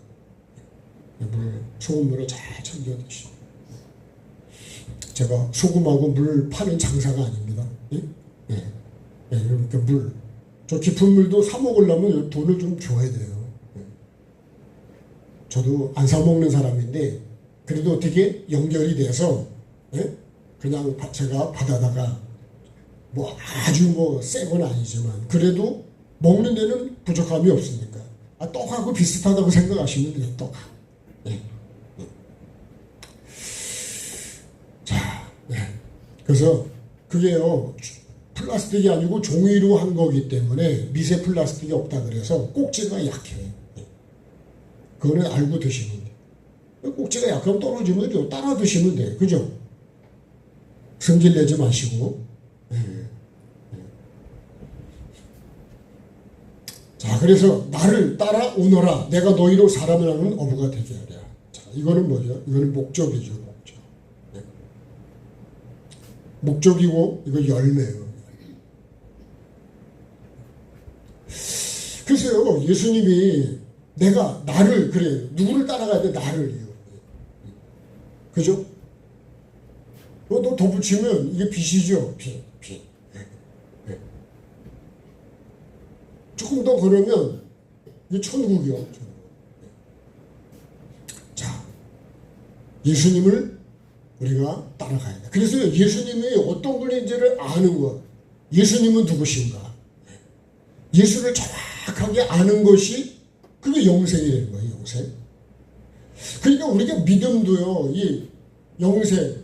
소금물을 잘 챙겨 드시고. 제가 소금하고 물 파는 장사가 아닙니다. 예? 예. 예, 그러니까 저 깊은 물도 사 먹으려면 돈을 좀 줘야 돼요. 예. 저도 안 사 먹는 사람인데 그래도 어떻게 연결이 돼서 예? 그냥 제가 받아다가 뭐 아주 뭐 센 건 아니지만 그래도 먹는 데는 부족함이 없으니까 떡하고 비슷하다고 생각하시면 돼요. 떡. 예. 자, 네. 그래서 그게요 플라스틱이 아니고 종이로 한 거기 때문에 미세 플라스틱이 없다 그래서 꼭지가 약해. 그거는 알고 드시면 돼. 꼭지가 약하면 떨어지면 돼요. 따라 드시면 돼. 그죠? 성질 내지 마시고. 네. 자, 그래서 나를 따라오너라. 내가 너희로 사람을 하는 어부가 되게 하랴. 자, 이거는 뭐죠? 이거는 목적이죠. 목적. 네. 목적이고 이거 열매예요. 글쎄요, 예수님이 내가 나를 그래 누구를 따라가야 돼? 나를요. 그죠? 너 덧붙이면 이게 빛이죠. 빛. 조금 더 그러면 이게 천국이요. 자, 예수님을 우리가 따라가야 돼. 그래서 예수님이 어떤 분인지를 아는 것. 예수님은 누구신가? 예수를 정확하게 아는 것이 그게 영생이 되는 거예요. 영생. 그러니까 우리가 믿음도요. 이 영생,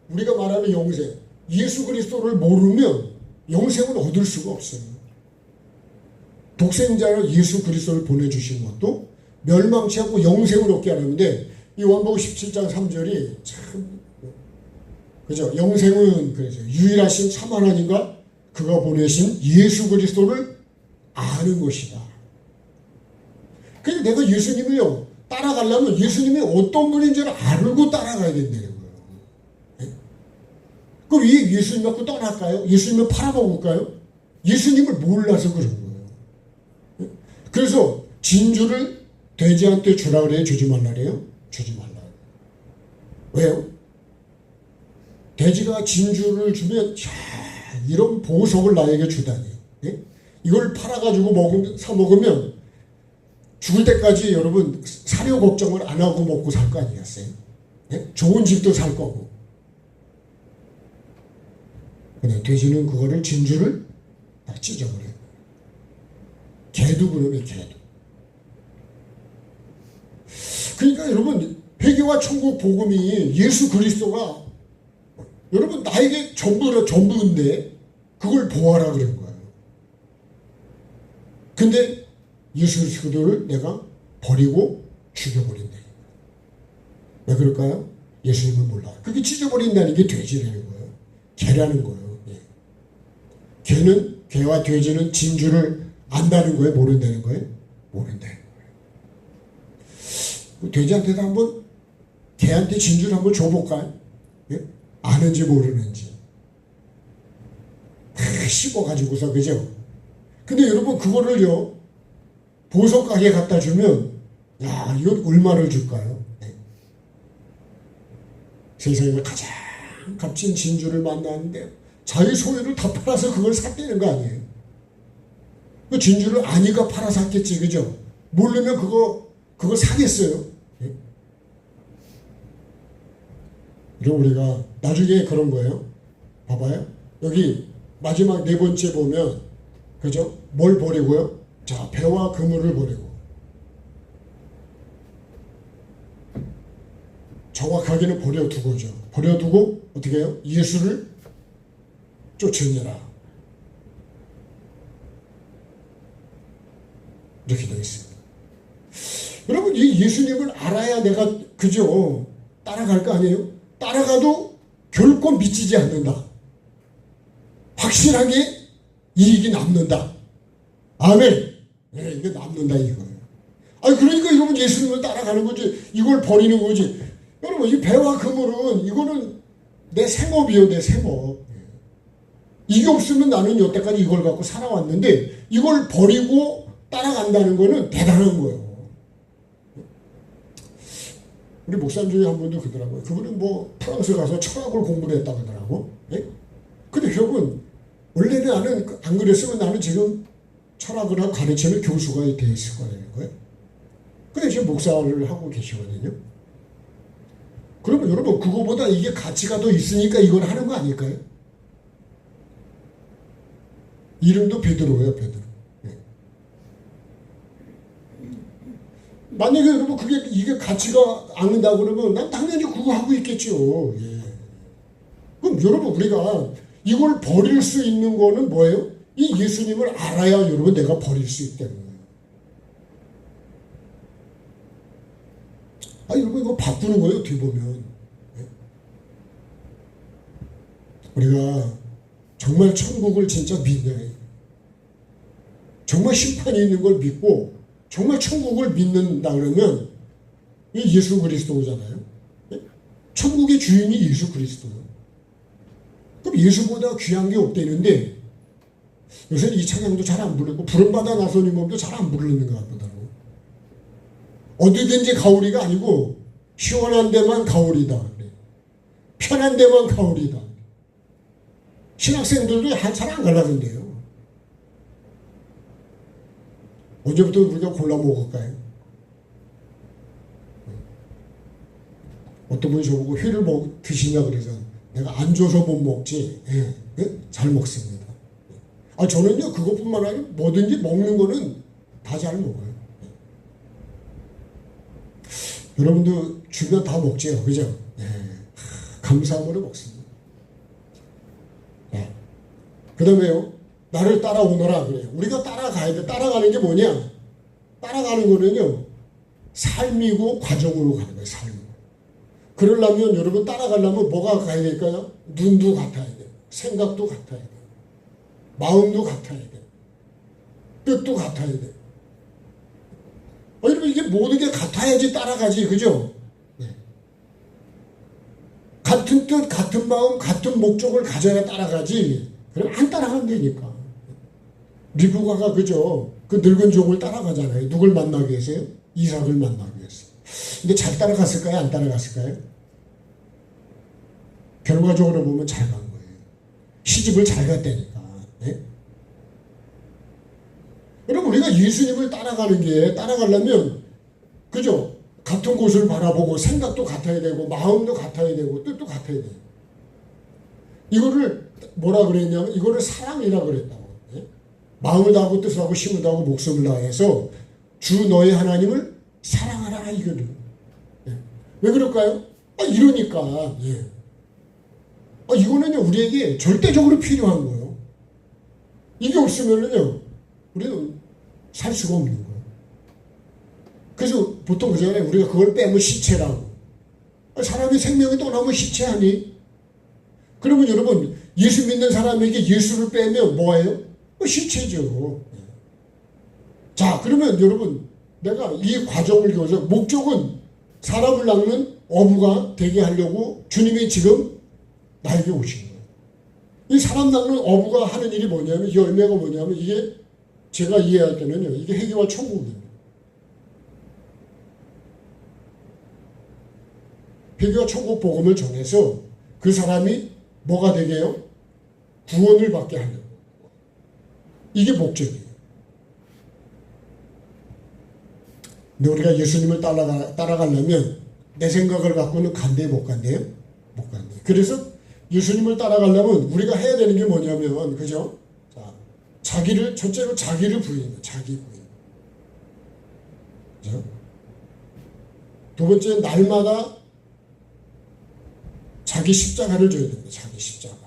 우리가 말하는 영생, 예수 그리스도를 모르면 영생을 얻을 수가 없어요. 독생자로 예수 그리스도를 보내주신 것도 멸망치 않고 영생을 얻게 하는데 이 요한복음 17장 3절이 참 그죠? 영생은 그래서 유일하신 참 하나님과 그가 보내신 예수 그리스도를 아는 것이다. 그래서 내가 예수님을요 따라가려면 예수님이 어떤 분인지를 알고 따라가야 된다는 거예요. 네? 그럼 왜 예수님 갖고 떠날까요? 예수님을 팔아먹을까요? 예수님을 몰라서 그런 거예요. 그래서 진주를 돼지한테 주라 그래요? 주지 말라 그래요? 주지 말라. 왜요? 돼지가 진주를 주면 이런 보석을 나에게 주다니. 예? 이걸 팔아가지고 사 먹으면 죽을 때까지 여러분 사료 걱정을 안 하고 먹고 살 거 아니겠어요? 예? 좋은 집도 살 거고. 근데 돼지는 그거를 진주를 다 찢어버려요. 개도 그러면 개도. 그러니까 여러분 회개와 천국 복음이 예수 그리스도가 여러분 나에게 전부인데 그걸 보아라 그런 거예요. 근데 예수 그리스도를 내가 버리고 죽여버린다. 왜 그럴까요? 예수님을 몰라. 그게 찢어버린다는 게 돼지라는 거예요. 개라는 거예요. 예. 개와 돼지는 진주를 안다는 거예요? 모른다는 거예요? 모른다는 거예요. 돼지한테도 한번 개한테 진주를 한번 줘볼까요? 예? 아는지 모르는지. 씹어가지고서 그죠? 근데 여러분 그거를요 보석 가게에 갖다 주면 야 이건 얼마를 줄까요? 네. 세상에 가장 값진 진주를 만났는데 자기 소유를 다 팔아서 그걸 샀다는 거 아니에요? 그 진주를 아니가 팔아 샀겠지, 그죠? 모르면 그거 사겠어요? 네? 그럼 우리가 나중에 그런 거예요. 봐봐요. 여기 마지막 네 번째 보면, 그죠? 뭘 버리고요? 자, 배와 그물을 버리고. 정확하게는 버려두고죠. 버려두고, 어떻게 해요? 예수를 쫓으니라. 이렇게 되어 있습니다. 여러분, 이 예수님을 알아야 내가, 그죠? 따라갈 거 아니에요? 따라가도 결코 미치지 않는다. 확실하게 이익이 남는다. 아멘. 네, 이게 남는다 이거예요. 아니 그러니까 여러분 예수님을 따라가는 거지. 이걸 버리는 거지. 여러분 이 배와 그물은 이거는 내 생업이요, 내 생업. 이게 없으면 나는 여태까지 이걸 갖고 살아왔는데 이걸 버리고 따라간다는 거는 대단한 거예요. 우리 목사님 중에 한 분도 그러더라고요. 그분은 뭐 프랑스 가서 철학을 공부를 했다고 하더라고. 예? 근데 결국은 원래는 나는 안 그랬으면 나는 지금 철학을 하고 가르치는 교수가 되었을 거예요. 근데 지금 목사를 하고 계시거든요. 그러면 여러분 그거보다 이게 가치가 더 있으니까 이걸 하는 거 아닐까요? 이름도 베드로예요, 베드로. 예. 만약에 여러분 이게 가치가 않는다 그러면 난 당연히 그거 하고 있겠죠. 예. 그럼 여러분 우리가 이걸 버릴 수 있는 거는 뭐예요? 이 예수님을 알아야 여러분 내가 버릴 수 있다는 거예요. 여러분 이거 바꾸는 거예요, 어떻게 보면. 예. 우리가 정말 천국을 진짜 믿냐, 정말 심판이 있는 걸 믿고 정말 천국을 믿는다 그러면 이 예수 그리스도잖아요. 예? 천국의 주인이 예수 그리스도예요. 그럼 예수보다 귀한 게 없대는데 요새는 이 찬양도 잘 안 부르고 부름받아 나서는 몸도 잘 안 부르는 것 같더라고. 어디든지 가오리가 아니고 시원한 데만 가오리다. 편한 데만 가오리다. 신학생들도 잘 안 가려던데요. 언제부터 우리가 골라 먹을까요? 어떤 분이 저보고 회를 드시냐 그래서 내가 안 줘서 못 먹지. 예, 예? 잘 먹습니다. 저는요 그것뿐만 아니라 뭐든지 먹는 거는 다 잘 먹어요. 여러분도 주면 다 먹지요, 그죠? 예. 감사함으로 먹습니다. 예. 그 다음에요, 나를 따라오너라 그래요. 우리가 따라가야 돼. 따라가는 게 뭐냐? 따라가는 거는요, 삶이고 과정으로 가는 거예요, 삶. 그러려면 여러분 따라가려면 뭐가 가야 될까요? 눈도 같아야 돼요. 생각도 같아야 돼요. 마음도 같아야 돼요. 뜻도 같아야 돼요. 여러분 이게 모든 게 같아야지 따라가지, 그죠? 네. 같은 뜻, 같은 마음, 같은 목적을 가져야 따라가지. 그럼 안 따라가면 되니까. 리브가가 그죠? 그 늙은 종을 따라가잖아요. 누굴 만나기 위해서요? 이삭을 만나기 위해서. 근데 잘 따라갔을까요? 안 따라갔을까요? 결과적으로 보면 잘 간 거예요. 시집을 잘 갔다니까. 네? 여러분 우리가 예수님을 따라가려면 그죠? 같은 곳을 바라보고 생각도 같아야 되고 마음도 같아야 되고 뜻도 같아야 돼요. 이거를 뭐라 그랬냐면 이거를 사랑이라 그랬다고. 네? 마음을 다하고 뜻을 하고 힘을 다하고 목숨을 다해서 주 너의 하나님을 사랑하라 이거를. 네. 왜 그럴까요? 이러니까. 예. 이거는요 우리에게 절대적으로 필요한 거예요. 이게 없으면은요 우리는 살 수가 없는 거예요. 그래서 보통 그잖아요. 우리가 그걸 빼면 시체라고. 사람이 생명이 떠나면 시체 아니? 그러면 여러분 예수 믿는 사람에게 예수를 빼면 뭐예요? 시체죠. 자 그러면 여러분 내가 이 과정을 겪어서 목적은 사람을 낚는 어부가 되게 하려고 주님이 지금 나에게 오신 거예요. 이 사람 낚는 어부가 하는 일이 뭐냐면 이 열매가 뭐냐면 이게 제가 이해할 때는요 이게 회개와 천국입니다. 회개와 천국 복음을 전해서 그 사람이 뭐가 되게 해요? 구원을 받게 하려고. 이게 목적이에요. 근데 우리가 예수님을 따라가려면 내 생각을 갖고는 간대요, 못 간대요? 못 간대요. 그래서 예수님을 따라가려면 우리가 해야 되는 게 뭐냐면, 그죠? 자, 첫째로 자기를 부인해요. 자기 부인. 그죠? 두 번째, 날마다 자기 십자가를 줘야 됩니다. 자기 십자가.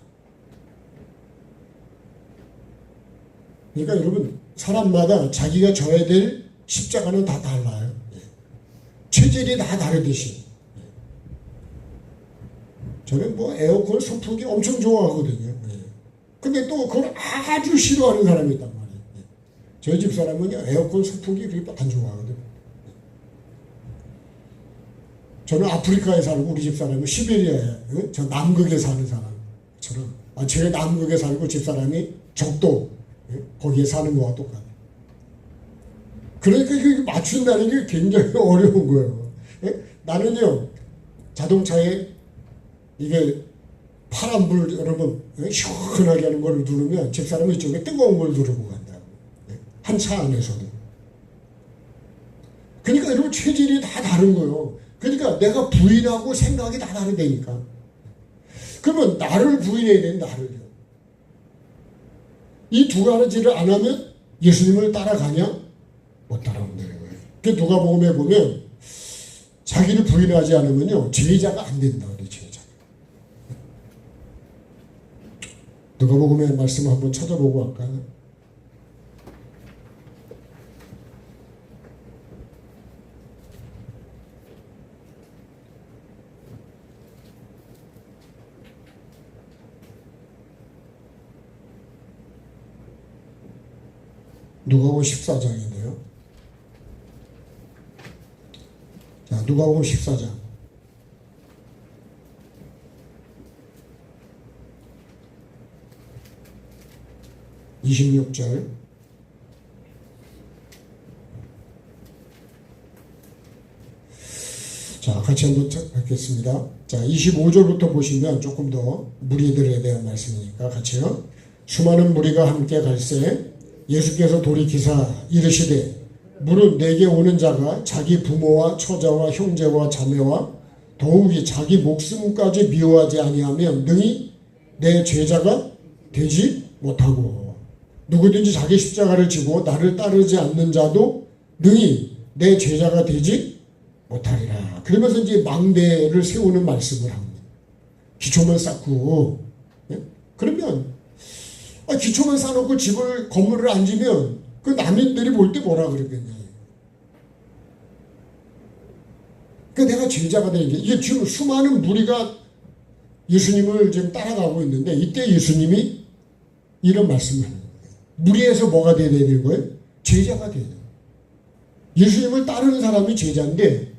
그러니까 여러분, 사람마다 자기가 져야 될 십자가는 다 달라요. 체질이 다 다르듯이. 저는 뭐 에어컨 선풍기 엄청 좋아하거든요. 근데 또 그걸 아주 싫어하는 사람이 있단 말이에요. 저희 집 사람은요, 에어컨 선풍기 그렇게 안 좋아하거든요. 저는 아프리카에 살고 우리 집 사람은 시베리아에, 저 남극에 사는 사람처럼. 제가 남극에 살고 집 사람이 적도, 거기에 사는 거와 똑같아요. 그러니까 이게 맞춘다는 게 굉장히 어려운 거예요. 나는요, 자동차에 이게 파란 불 여러분 시원하게 하는 걸 누르면 집사람은 이쪽에 뜨거운 걸 누르고 간다고. 한 차 안에서도. 그러니까 여러분 체질이 다 다른 거예요. 그러니까 내가 부인하고 생각이 다 다르다니까. 그러면 나를 부인해야 되는 나를요. 이 두 가지를 안 하면 예수님을 따라가냐? 못 따라온다는 거예요. 그 누가복음에 보면 자기를 부인하지 않으면요 제자가 안 된다 그래. 제자. 누가복음의 말씀을 한번 찾아보고 할까요? 누가복음 14장인데요. 자, 누가복음 14장. 26절. 자, 같이 한번 읽겠습니다. 자, 25절부터 보시면 조금 더 무리들에 대한 말씀이니까 같이요. 수많은 무리가 함께 갈새 예수께서 돌이키사 이르시되 무릇 내게 오는 자가 자기 부모와 처자와 형제와 자매와 더욱이 자기 목숨까지 미워하지 아니하면 능히 내 제자가 되지 못하고 누구든지 자기 십자가를 지고 나를 따르지 않는 자도 능히 내 제자가 되지 못하리라. 그러면서 이제 망대를 세우는 말씀을 합니다. 기초만 쌓고 그러면 기초만 쌓아놓고 집을 건물을 안 지면 그 남인들이 볼 때 뭐라 그러겠냐. 그 내가 제자가 되는 게 이게 지금 수많은 무리가 예수님을 지금 따라가고 있는데 이때 예수님이 이런 말씀을 하는 거예요. 무리에서 뭐가 돼야 되는 거예요? 제자가 돼야 돼요. 예수님을 따르는 사람이 제자인데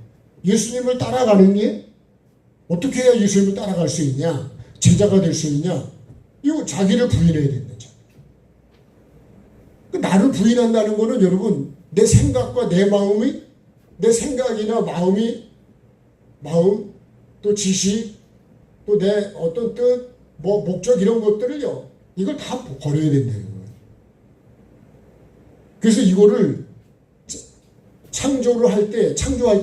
예수님을 따라가는 게 어떻게 해야 예수님을 따라갈 수 있냐? 제자가 될 수 있냐? 이거 자기를 부인해야 된다. 나를 부인한다는 거는 여러분 내 생각과 내 마음이 내 생각이나 마음 또 지식 또 내 어떤 뜻 목적 이런 것들을요 이걸 다 버려야 된다는 거예요. 그래서 이거를 창조할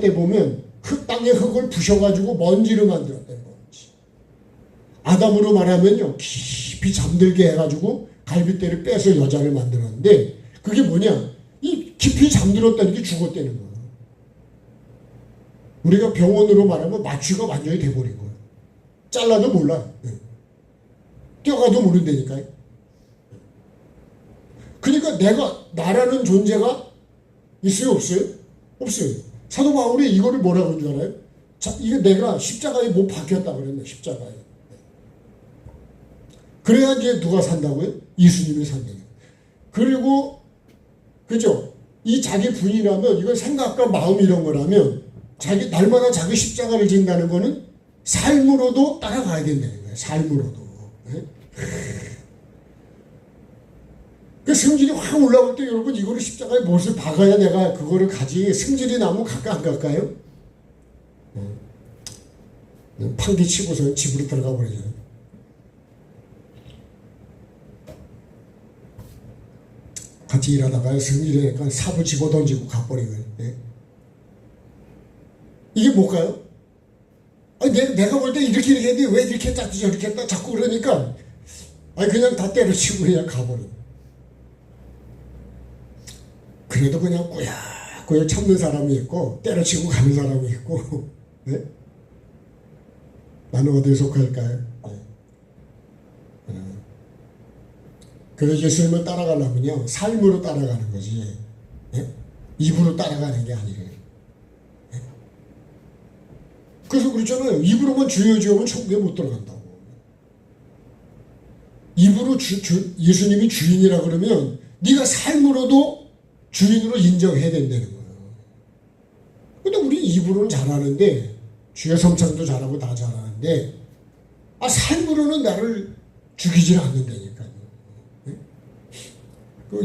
때 보면 땅에 흙을 부셔가지고 먼지로 만들었다는 거지. 아담으로 말하면요 깊이 잠들게 해가지고 갈빗대를 빼서 여자를 만들었는데 그게 뭐냐? 이 깊이 잠들었다는 게 죽었다는 거예요. 우리가 병원으로 말하면 마취가 완전히 돼버린 거예요. 잘라도 몰라. 뛰어가도 모른다니까요. 그러니까 나라는 존재가 있어요? 없어요? 없어요. 사도 바울이 이거를 뭐라고 하는 줄 알아요? 자, 이게 내가 십자가에 못 박혔다 그랬네, 십자가에. 그래야 이제 누가 산다고요? 예수님이 산다고요. 그리고, 그죠? 이 자기 부인이라면, 이건 생각과 마음 이런 거라면, 날마다 자기 십자가를 진다는 거는 삶으로도 따라가야 된다는 거예요. 삶으로도. 네? 그 성질이 확 올라올 때 여러분 이거를 십자가에 못을 박아야 내가 그거를 가지. 성질이 나면 갈까 안 갈까요? 판기 치고서 집으로 들어가 버리죠. 같이 일하다가 성질이니까 삽을 집어 던지고 가버리고요. 네? 이게 뭘까요? 내가 볼 때 이렇게 했는데 왜 이렇게 했다 저렇게 했다 자꾸 그러니까 그냥 다 때려치고 그냥 가버려. 그래도 그냥 꾸역꾸역 참는 사람이 있고 때려치고 가는 사람이 있고 네? 나는 어디에 속할까요? 네. 그래서 예수님을 따라가려면요 삶으로 따라가는 거지 네? 입으로 따라가는 게 아니에요. 네? 그래서 그렇잖아요. 입으로만 주여주면 천국에 못 들어간다고. 입으로 예수님이 주인이라 그러면 네가 삶으로도 주인으로 인정해야 된다는 거예요. 근데 우리 입으로는 잘하는데 주여 섬창도 잘하고 다 잘하는데 삶으로는 나를 죽이질 않는다니까요. 네?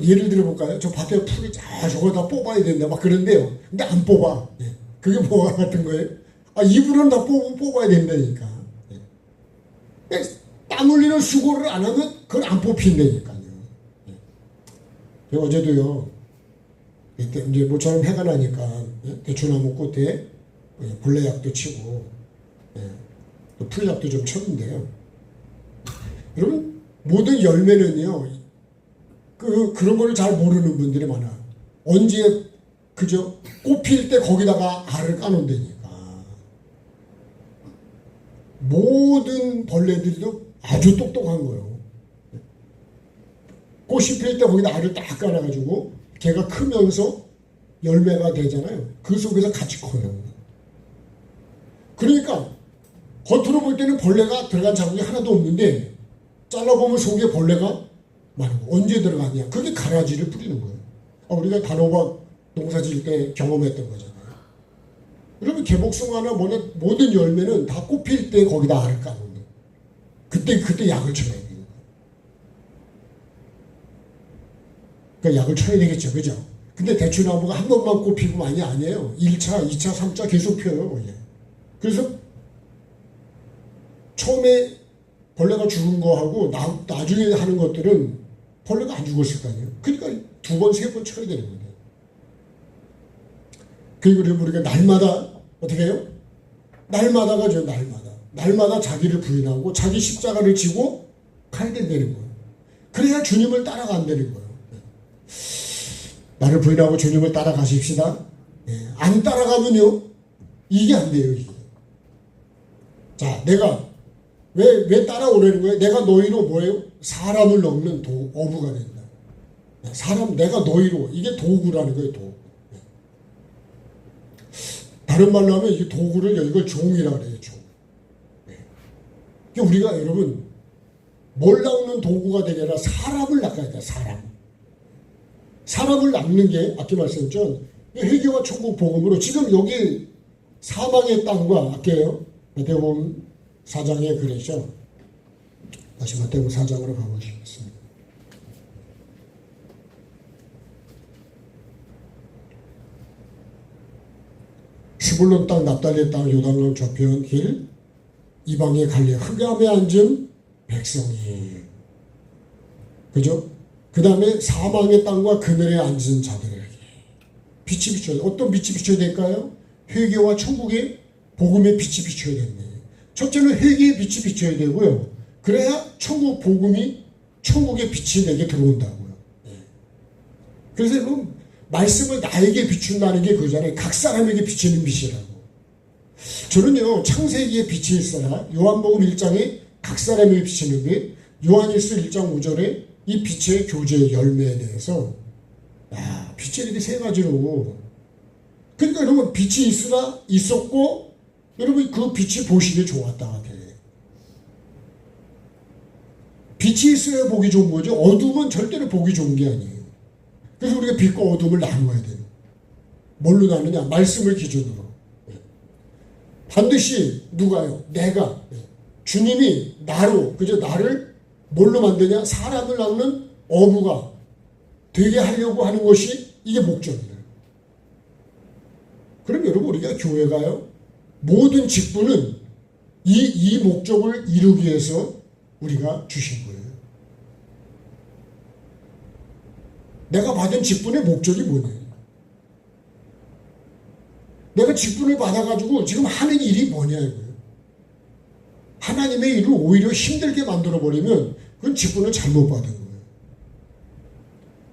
예를 들어볼까요? 저 밭에 풀이 저거 다 뽑아야 된다 막 그런데요. 근데 안 뽑아. 네. 그게 뭐가 같은 거예요? 이불은 다 뽑아야 된다니까. 땀 흘리는 수고를 안 하면 그건 안 뽑힌다니까요. 어제도요, 이제 모처럼 해가 나니까 대추나무 꽃에 벌레약도 치고 또 풀약도 좀 쳤는데요. 여러분, 모든 열매는요, 그런 거를 잘 모르는 분들이 많아. 언제, 그죠? 꽃필 때 거기다가 알을 까놓는다니까. 모든 벌레들도 아주 똑똑한 거예요. 꽃이 필 때 거기다 알을 딱 깔아가지고 걔가 크면서 열매가 되잖아요. 그 속에서 같이 커요. 그러니까 겉으로 볼 때는 벌레가 들어간 자국이 하나도 없는데 잘라보면 속에 벌레가 많은 거. 언제 들어갔냐? 그게 가라지를 뿌리는 거예요. 우리가 단호박 농사 지을 때 경험했던 거잖아요. 그러면 개복숭아나 모든 열매는 다 꽃필 때 거기다 알을 까는 거예요. 그때 약을 쳐야 돼요. 그러니까 약을 쳐야 되겠죠. 그죠? 근데 대추나무가 한 번만 꽃피고 많이 아니에요. 1차, 2차, 3차 계속 펴요. 그래서 처음에 벌레가 죽은 거하고 나중에 하는 것들은 벌레가 안 죽었을 거 아니에요. 그러니까 2번, 3번 쳐야 되는 거예요. 그리고 우리가 날마다 어떻게 해요? 날마다가 날마다 자기를 부인하고 자기 십자가를 지고 가야 된다는 거예요. 그래야 주님을 따라간다는 거예요. 나를 부인하고 주님을 따라가십시다. 안 따라가면요, 이게 안 돼요. 이게. 자, 내가 왜 따라오려는 거예요? 내가 너희로 뭐예요? 사람을 넣는 어부가 된다. 내가 너희로, 이게 도구라는 거예요. 도구. 다른 말로 하면 이 도구를 이걸 종이라고 그래요. 종. 그러니까 우리가 여러분 뭘 낚는 도구가 되게 아니라 사람을 낚아야 돼. 사람을 낚는 게 아까 말씀드렸죠. 회개와 천국 복음으로 지금 여기 사망의 땅과 아까요. 마태복음 4장에 그랬죠. 다시 마태복음 4장으로 가보시겠습니다. 스불론 땅, 납달리 땅, 요단강 저편 길, 이방의 갈래 흑암에 앉은 백성이, 그죠? 그 다음에 사망의 땅과 그늘에 앉은 자들에게 빛이 비춰야 돼. 어떤 빛이 비춰야 될까요? 회개와 천국의 복음의 빛이 비춰야 됩니다. 첫째는 회개의 빛이 비춰야 되고요. 그래야 천국 복음이 천국의 빛이 내게 들어온다고요. 그래서 여러분, 말씀을 나에게 비춘다는 게 그거잖아요. 각 사람에게 비치는 빛이라고. 저는요, 창세기에 빛이 있어라. 요한복음 1장에 각 사람에게 비치는데, 요한일서 1장 5절에 이 빛의 교제의 열매에 대해서, 빛이 이렇게 세 가지로. 그러니까 여러분, 빛이 있었고, 여러분 그 빛이 보시기에 좋았다 같아. 빛이 있어야 보기 좋은 거죠. 어둠은 절대로 보기 좋은 게 아니에요. 그래서 우리가 빛과 어둠을 나누어야 돼요. 뭘로 나누냐? 말씀을 기준으로. 반드시 누가요? 내가. 주님이 나로, 그죠? 나를 뭘로 만드냐? 사람을 낚는 어부가 되게 하려고 하는 것이 이게 목적이에요. 그럼 여러분, 우리가 교회가요, 모든 직분은 이 목적을 이루기 위해서 우리가 주신 거예요. 내가 받은 직분의 목적이 뭐냐? 내가 직분을 받아가지고 지금 하는 일이 뭐냐 이거예요. 하나님의 일을 오히려 힘들게 만들어버리면 그건 직분을 잘못 받은 거예요.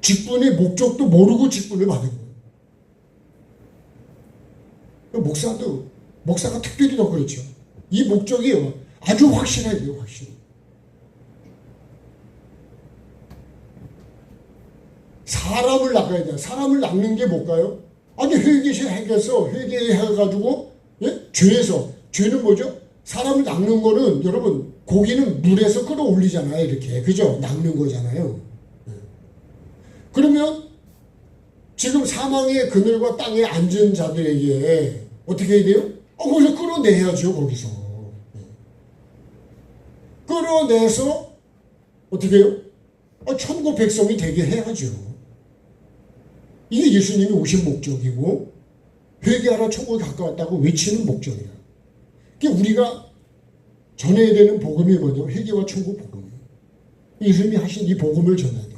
직분의 목적도 모르고 직분을 받은 거예요. 목사가 특별히 더 그렇죠. 이 목적이 아주 확실해야 돼요. 확실히. 사람을 낚아야 돼요. 사람을 낚는 게 뭘까요? 아니, 회개해가지고, 죄는 뭐죠? 사람을 낚는 거는, 여러분, 고기는 물에서 끌어올리잖아요. 이렇게. 그죠? 낚는 거잖아요. 그러면, 지금 사망의 그늘과 땅에 앉은 자들에게 어떻게 해야 돼요? 거기서 끌어내야죠, 거기서. 끌어내서, 어떻게 해요? 천국 백성이 되게 해야죠. 이게 예수님이 오신 목적이고, 회개하라 천국에 가까웠다고 외치는 목적이에요. 그러니까 우리가 전해야 되는 복음이 뭐냐면 회개와 천국 복음이에요. 예수님이 하신 이 복음을 전해야 돼요.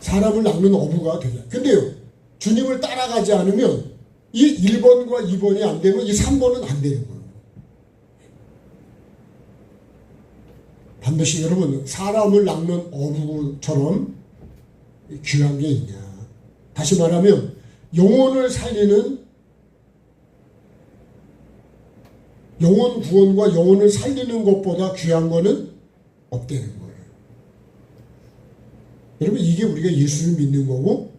사람을 낚는 어부가 되냐. 근데요, 주님을 따라가지 않으면 이 1번과 2번이 안 되면 이 3번은 안 되는 거예요. 반드시 여러분, 사람을 낚는 어부처럼 귀한 게 있냐. 다시 말하면 영혼을 살리는, 영혼 구원과 영혼을 살리는 것보다 귀한 거는 없다는 거예요. 여러분, 이게 우리가 예수를 믿는 거고,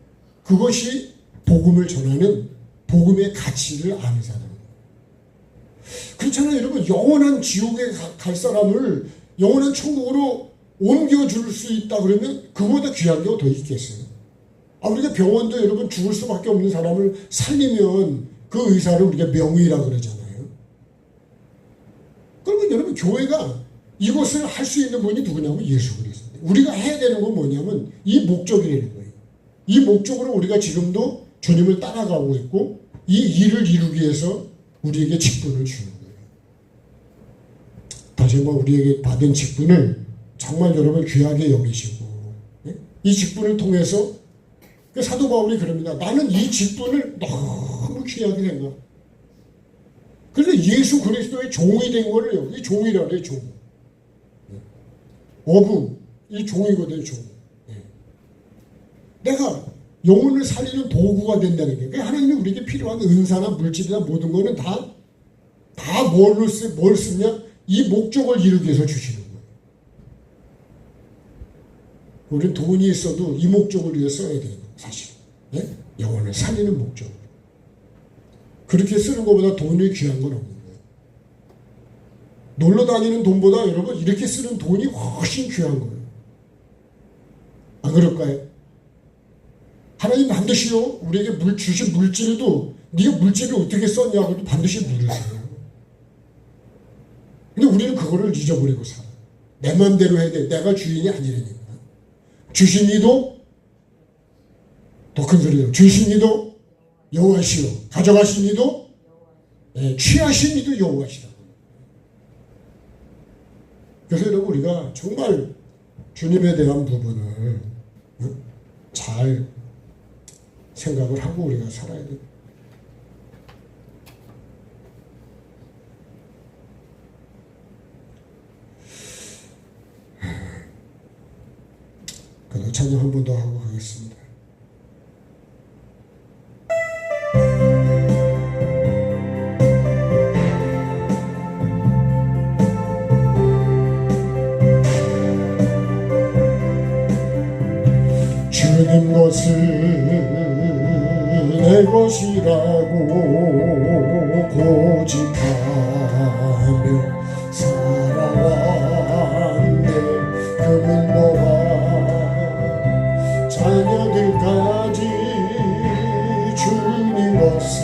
그것이 복음을 전하는 복음의 가치를 아는 사람이에요. 그렇잖아요. 여러분, 영원한 지옥에 갈 사람을 영원한 천국으로 옮겨줄 수 있다 그러면 그보다 귀한 게 더 있겠어요. 우리가 병원도 여러분 죽을 수밖에 없는 사람을 살리면 그 의사를 우리가 명의라고 그러잖아요. 그러면 여러분, 교회가 이것을 할 수 있는 분이 누구냐면 예수 그리스도. 우리가 해야 되는 건 뭐냐면 이 목적이라는 거예요. 이 목적으로 우리가 지금도 주님을 따라가고 있고, 이 일을 이루기 위해서 우리에게 직분을 주는 거예요. 다시 한번 우리에게 받은 직분을 정말 여러분 귀하게 여기시고, 이 직분을 통해서 사도 바울이 그럽니다. 나는 이 직분을 너무 귀하게 생각. 그래서 예수 그리스도의 종이 된 거를요. 이 종이라 그래요, 종. 어부, 이 종이거든요, 종. 내가 영혼을 살리는 도구가 된다는 게, 하나님이 우리에게 필요한 은사나 물질이나 모든 거는 다 뭘 쓰냐? 이 목적을 이루기 위해서 주시는 거예요. 우리는 돈이 있어도 이 목적을 위해 써야 되는 거예요, 사실. 네? 영혼을 살리는 목적으로. 그렇게 쓰는 것보다 돈이 귀한 건 없는 거예요. 놀러 다니는 돈보다 여러분 이렇게 쓰는 돈이 훨씬 귀한 거예요. 안 그럴까요? 하나님 반드시요, 우리에게 주신 물질도 네가 물질을 어떻게 썼냐고도 반드시 물으세요. 근데 우리는 그거를 잊어버리고 살아. 내 맘대로 해야 돼. 내가 주인이 아니라니까. 주신 이도, 더 큰 소리로, 주신 이도 여호와시오, 가져가신 이도, 취하신 이도 여호와시라고. 그래서 여러분, 우리가 정말 주님에 대한 부분을 잘 생각을 하고 우리가 살아야 돼요. 그래서 찬양 한 번 더 하고 가겠습니다. 주님 것을 내 것이라고 고집하며 살아왔네. 금은 뭐가 자녀들까지 주님 것을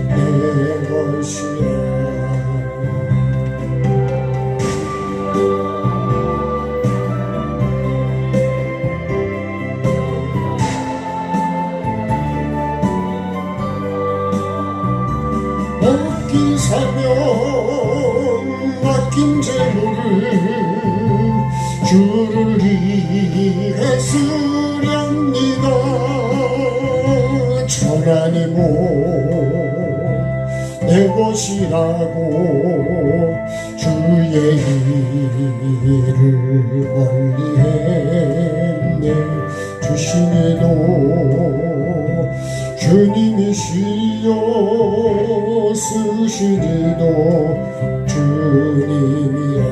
내 것이라. 맡긴 사명, 맡긴 재물을 주를 위해 쓰렵니다. 천하의 몸내 것이라고 주의 일을 멀리 했네. 주시니도 주님이시여, 쓰시리도 주님이야.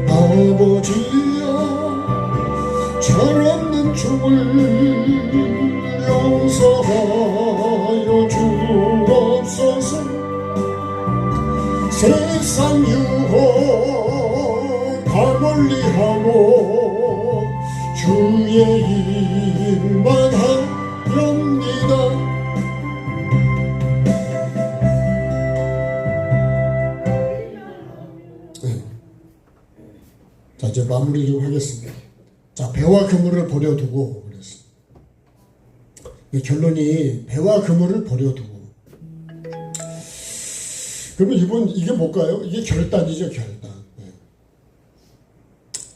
아버지여, 철없는 종을 용서하여 주옵소서. 세상 유혹 다 멀리하고 주의 일만 하렵니다. 자, 이제 마무리 좀 하겠습니다. 자, 배와 그물을 버려두고 그랬어요. 결론이 배와 그물을 버려두고. 그러면 이게 뭘까요? 이게 결단이죠, 결단.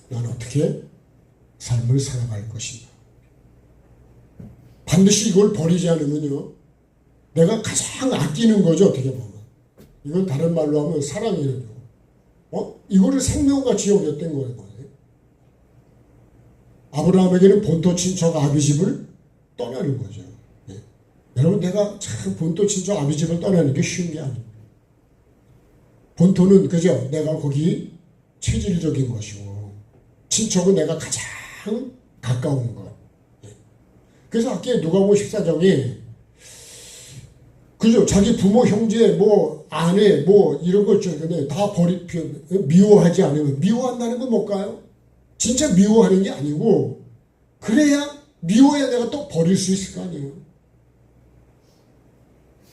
난 어떻게 삶을 살아갈 것인가. 반드시 이걸 버리지 않으면요, 내가 가장 아끼는 거죠, 어떻게 보면. 이건 다른 말로 하면 사랑이에요. 이거를 생명같이 여겼던 거예요. 아브라함에게는 본토 친척 아비집을 떠나는 거죠. 여러분, 내가 참 본토 친척 아비집을 떠나는 게 쉬운 게 아닙니다. 본토는 그죠? 내가 거기 체질적인 것이고, 친척은 내가 가장 가까운 것. 그래서 아까 누가복음 14장에 그죠? 자기 부모, 형제, 아내, 이런 거 있잖아요. 다 미워하지 않으면, 미워한다는 건 뭘까요? 진짜 미워하는 게 아니고, 그래야, 미워야 내가 또 버릴 수 있을 거 아니에요.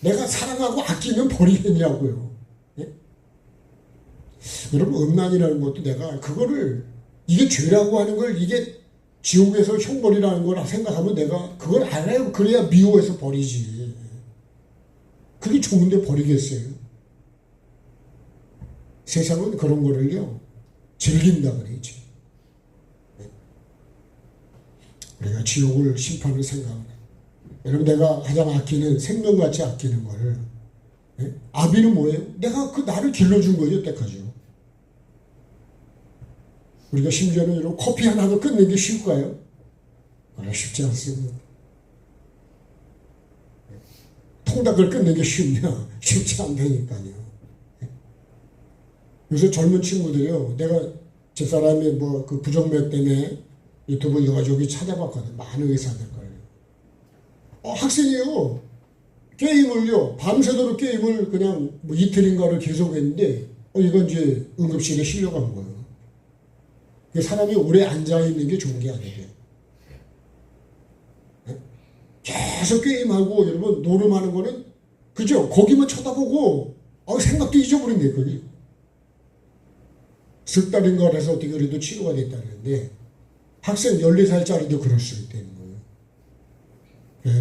내가 사랑하고 아끼면 버리겠냐고요. 예? 여러분, 음란이라는 것도 내가 이게 죄라고 하는 걸, 이게 지옥에서 형벌이라는 걸 생각하면 내가 그걸 알아요. 그래야 미워해서 버리지. 그게 좋은데 버리겠어요. 세상은 그런 거를요, 즐긴다 그러지. 우리가 지옥을 심판을 생각을 해요. 여러분, 내가 가장 아끼는, 생명같이 아끼는 거를, 아비는 뭐예요? 내가 나를 길러준 거예요, 여태까지요. 우리가 심지어는 이런 커피 하나도 끝내는 게 쉬울까요? 쉽지 않습니다. 통닭을 끝내는 게 쉽냐? 쉽지 않다니까요. 요새 젊은 친구들이요, 내가 집사람이 그 부정맥 때문에 유튜브 여기저기 찾아봤거든. 많은 의사들 걸. 학생이에요. 게임을요, 밤새도록 게임을 그냥 이틀인가를 계속 했는데, 이건 이제 응급실에 실려간 거예요. 사람이 오래 앉아있는 게 좋은 게 아니에요. 계속 게임하고, 여러분, 노름하는 거는, 그죠? 거기만 쳐다보고, 생각도 잊어버린대, 거기. 석 달인가 해서 어떻게 그래도 치료가 됐다는데, 학생 14살짜리도 그럴 수 있다는 거예요.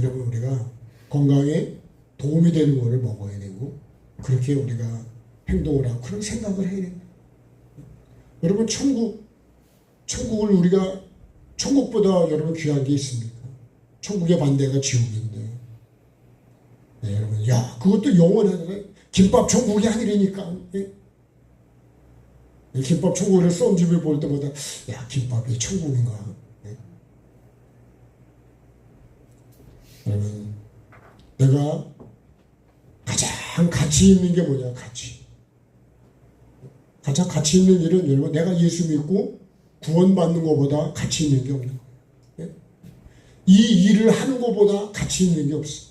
여러분, 우리가 건강에 도움이 되는 거를 먹어야 되고, 그렇게 우리가 행동을 하고, 그런 생각을 해야 됩니다. 여러분, 천국을 우리가, 천국보다 여러분 귀한 게 있습니까? 천국의 반대가 지옥인데. 네, 여러분, 그것도 영원하잖아요. 김밥 천국이 아니라니까. 김밥 천국을 썸집을 볼 때마다, 김밥이 천국인가? 여러분, 내가 가장 가치 있는 게 뭐냐, 가치. 가장 가치 있는 일은 여러분, 내가 예수 믿고 구원받는 것보다 가치 있는 게 없는 거예요. 이 일을 하는 것보다 가치 있는 게 없어.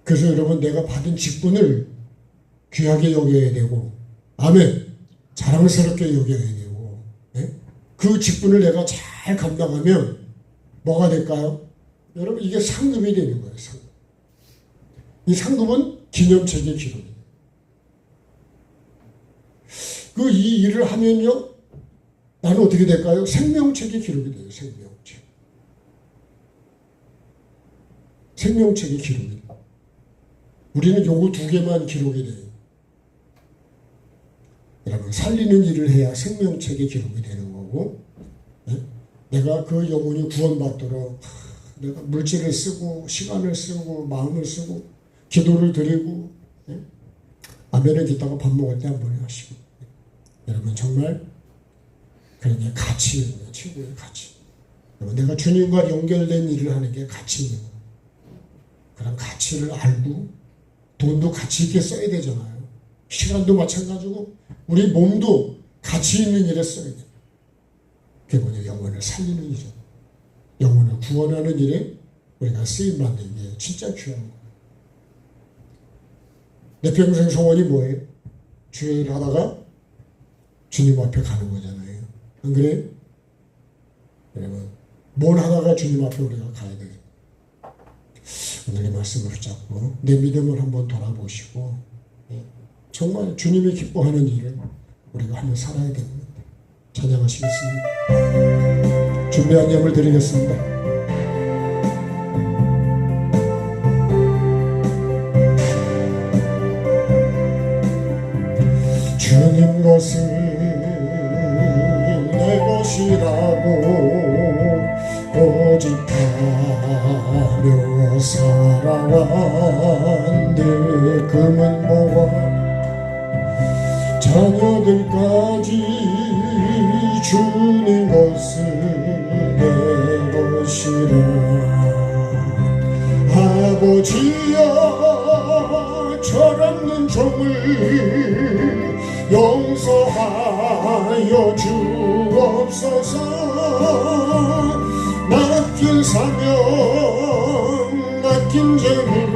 그래서 여러분, 내가 받은 직분을 귀하게 여겨야 되고, 아멘, 자랑스럽게 여겨야 되고, 그 직분을 내가 잘 감당하면 뭐가 될까요? 여러분, 이게 상급이 되는 거예요. 상급. 이 상급은 기념책의 기록이에요. 이 일을 하면요, 나는 어떻게 될까요? 생명책의 기록이 돼요. 생명책. 생명책의 기록이. 우리는 요거 두 개만 기록이 돼요. 여러분, 살리는 일을 해야 생명책의 기록이 되는 거고, 내가 그 영혼이 구원받도록 내가 물질을 쓰고 시간을 쓰고 마음을 쓰고 기도를 드리고, 아멘을 듣다가 밥 먹을 때 한 번에 하시고, 여러분, 정말 그런 게 가치예요. 최고의 가치. 내가 주님과 연결된 일을 하는 게 가치 있는 거예요. 그런 가치를 알고, 돈도 가치 있게 써야 되잖아요. 시간도 마찬가지고, 우리 몸도 가치 있는 일에 써야 돼요. 그게 뭐냐, 영혼을 살리는 일이죠. 영혼을 구원하는 일에 우리가 쓰임받는 게 진짜 귀한 거예요. 내 평생 소원이 뭐예요? 주의 일을 하다가 주님 앞에 가는 거잖아요. 안 그래요? 여러분, 뭘 하다가 주님 앞에 우리가 가야 되겠다. 오늘의 말씀을 붙잡고 내 믿음을 한번 돌아보시고, 정말 주님이 기뻐하는 일을 우리가 한번 살아야 됩니다. 찬양하시겠습니다. 준비한 예물 드리겠습니다. 것은 내 것이라고 고집하며 살아왔는데 금은 뭐와 자녀들까지 주는 것은 내 것이라. 아버지여 철없는 종을 용서하여 주옵소서. 맡긴 사명 맡긴 죄를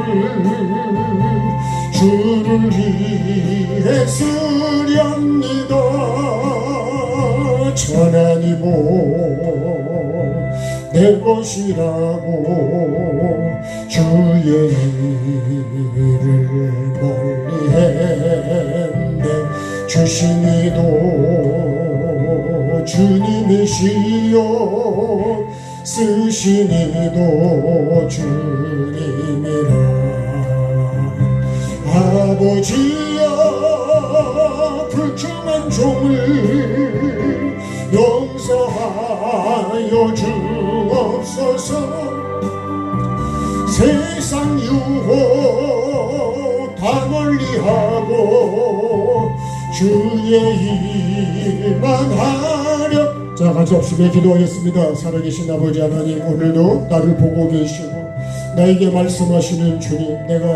주를 위해 쓰렵니다. 천하니 내 것이라고 주의 일을 멀리 했네. 주신 이도 주님이시요 쓰신 이도 주님이라. 아버지여 불충한 종을 용서하여 주옵소서. 세상 유혹 다 멀리하고 주의 일만 하려. 자, 같이 없으며 기도하겠습니다. 살아계신 아버지 하나님, 오늘도 나를 보고 계시고 나에게 말씀하시는 주님, 내가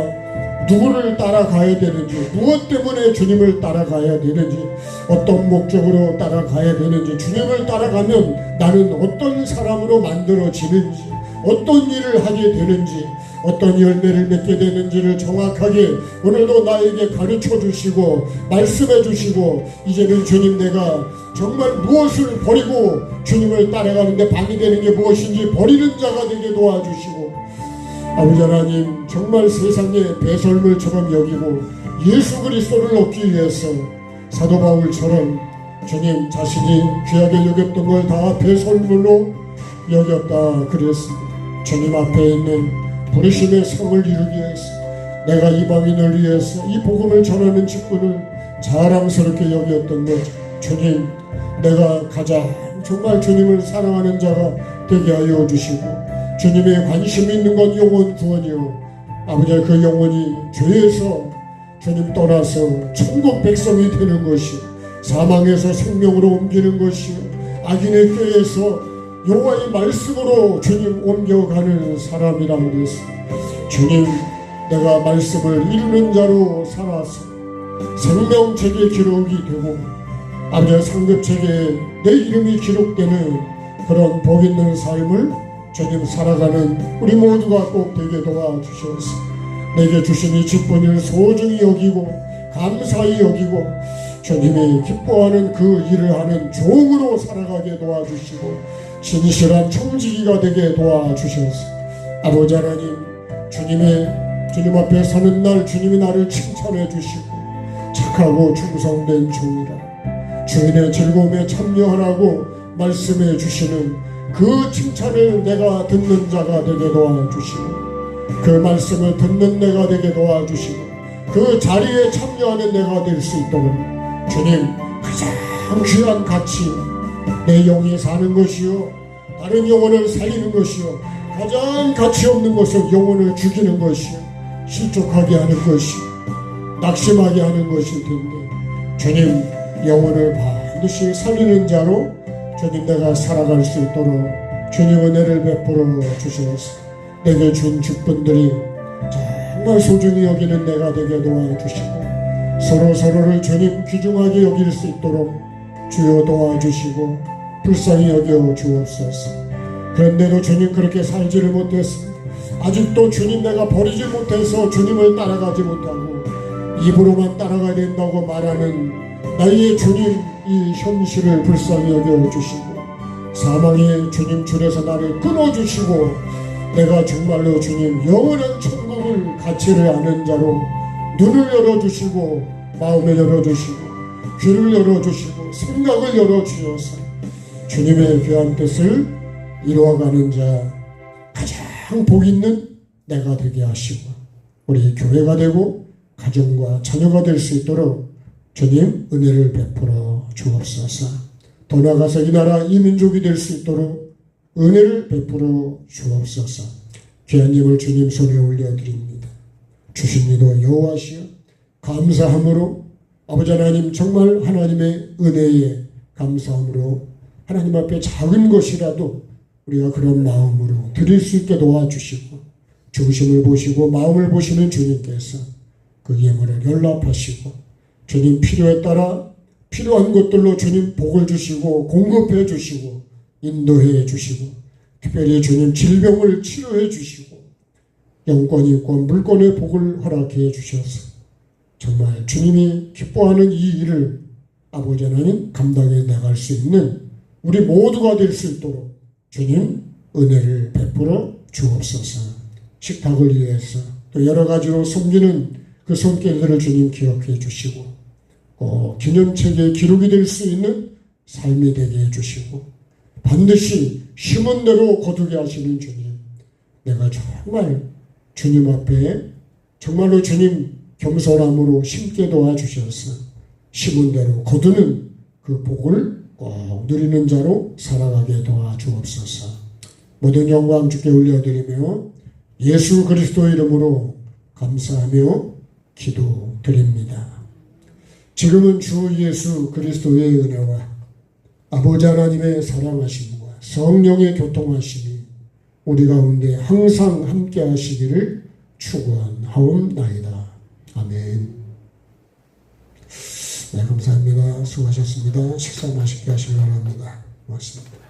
누구를 따라가야 되는지, 무엇 때문에 주님을 따라가야 되는지, 어떤 목적으로 따라가야 되는지, 주님을 따라가면 나는 어떤 사람으로 만들어지는지, 어떤 일을 하게 되는지, 어떤 열매를 맺게 되는지를 정확하게 오늘도 나에게 가르쳐 주시고 말씀해 주시고, 이제는 주님 내가 정말 무엇을 버리고 주님을 따라가는데 방해되는 게 무엇인지 버리는 자가 되게 도와주시고, 아버지 하나님 정말 세상의 배설물처럼 여기고 예수 그리스도를 얻기 위해서 사도 바울처럼 주님 자신이 귀하게 여겼던 걸 다 배설물로 여겼다 그랬습니다. 주님 앞에 있는 부르심의 성을 이루기 위해서 내가 이방인을 위해서 이 복음을 전하는 직분을 자랑스럽게 여겼던 것, 주님 내가 가장 정말 주님을 사랑하는 자가 되게 하여 주시고, 주님의 관심이 있는 건 영혼 구원이요, 아버지 그 영혼이 죄에서 주님 떠나서 천국 백성이 되는 것이, 사망에서 생명으로 옮기는 것이, 악인의 꾀에서 여호와의 말씀으로 주님 옮겨가는 사람이라고 그랬습니다. 주님 내가 말씀을 이루는 자로 살아서 생명책에 기록이 되고 아버지 상급책에 내 이름이 기록되는 그런 복 있는 삶을 주님 살아가는 우리 모두가 꼭 되게 도와주셔서 내게 주신 이 직분을 소중히 여기고 감사히 여기고 주님이 기뻐하는 그 일을 하는 종으로 살아가게 도와주시고 진실한 청지기가 되게 도와주셔서 아버지 하나님 주님 앞에 서는 날 주님이 나를 칭찬해 주시고 착하고 충성된 종이라 주인의 즐거움에 참여하라고 말씀해 주시는 그 칭찬을 내가 듣는 자가 되게 도와주시고 그 말씀을 듣는 내가 되게 도와주시고 그 자리에 참여하는 내가 될 수 있도록 주님 가장 귀한 가치 내 영이 사는 것이요 다른 영혼을 살리는 것이요 가장 가치 없는 것은 영혼을 죽이는 것이요 실족하게 하는 것이요 낙심하게 하는 것일 텐데 주님 영혼을 반드시 살리는 자로 주님 내가 살아갈 수 있도록 주님 은혜를 베풀어 주시옵소서. 내게 준 직분들이 정말 소중히 여기는 내가 되게 도와주시고 서로를 주님 귀중하게 여길 수 있도록 주여 도와주시고 불쌍히 여겨 주옵소서. 그런데도 주님 그렇게 살지를 못했습니다. 아직도 주님 내가 버리지 못해서 주님을 따라가지 못하고 입으로만 따라가야 된다고 말하는 나의 주님 이 현실을 불쌍히 여겨주시고 사망의 주님 줄에서 나를 끊어주시고 내가 정말로 주님 영원한 천국을 가치를 아는 자로 눈을 열어주시고 마음을 열어주시고 귀를 열어주시고 생각을 열어주셔서 주님의 귀한 뜻을 이루어가는 자 가장 복 있는 내가 되게 하시고 우리 교회가 되고 가정과 자녀가 될 수 있도록 주님 은혜를 베풀어 주옵소서. 더 나아가서 이 나라 이 민족이 될 수 있도록 은혜를 베풀어 주옵소서. 귀한 힘을 주님 손에 올려드립니다. 주신 이도 여호와시여 감사함으로 아버지 하나님 정말 하나님의 은혜에 감사함으로 하나님 앞에 작은 것이라도 우리가 그런 마음으로 드릴 수 있게 도와주시고 중심을 보시고 마음을 보시는 주님께서 그 예물을 연락하시고 주님 필요에 따라 필요한 것들로 주님 복을 주시고 공급해 주시고 인도해 주시고 특별히 주님 질병을 치료해 주시고 영권이 있고 물권의 복을 허락해 주셔서 정말 주님이 기뻐하는 이 일을 아버지 하나님 감당해 나갈 수 있는 우리 모두가 될 수 있도록 주님 은혜를 베풀어 주옵소서. 식탁을 위해서 또 여러 가지로 섬기는 그 손길들을 주님 기억해 주시고 기념책에 기록이 될 수 있는 삶이 되게 해주시고 반드시 심은 대로 거두게 하시는 주님, 내가 정말 주님 앞에 정말로 주님 겸손함으로 심게 도와주셔서 심은 대로 거두는 그 복을 꼭 누리는 자로 살아가게 도와주옵소서. 모든 영광 주께 올려드리며 예수 그리스도 이름으로 감사하며 기도드립니다. 지금은 주 예수 그리스도의 은혜와 아버지 하나님의 사랑하심과 성령의 교통하심이 우리 가운데 항상 함께 하시기를 축원하옵나이다. 아멘. 네, 감사합니다. 수고하셨습니다. 식사 맛있게 하시기 바랍니다. 고맙습니다.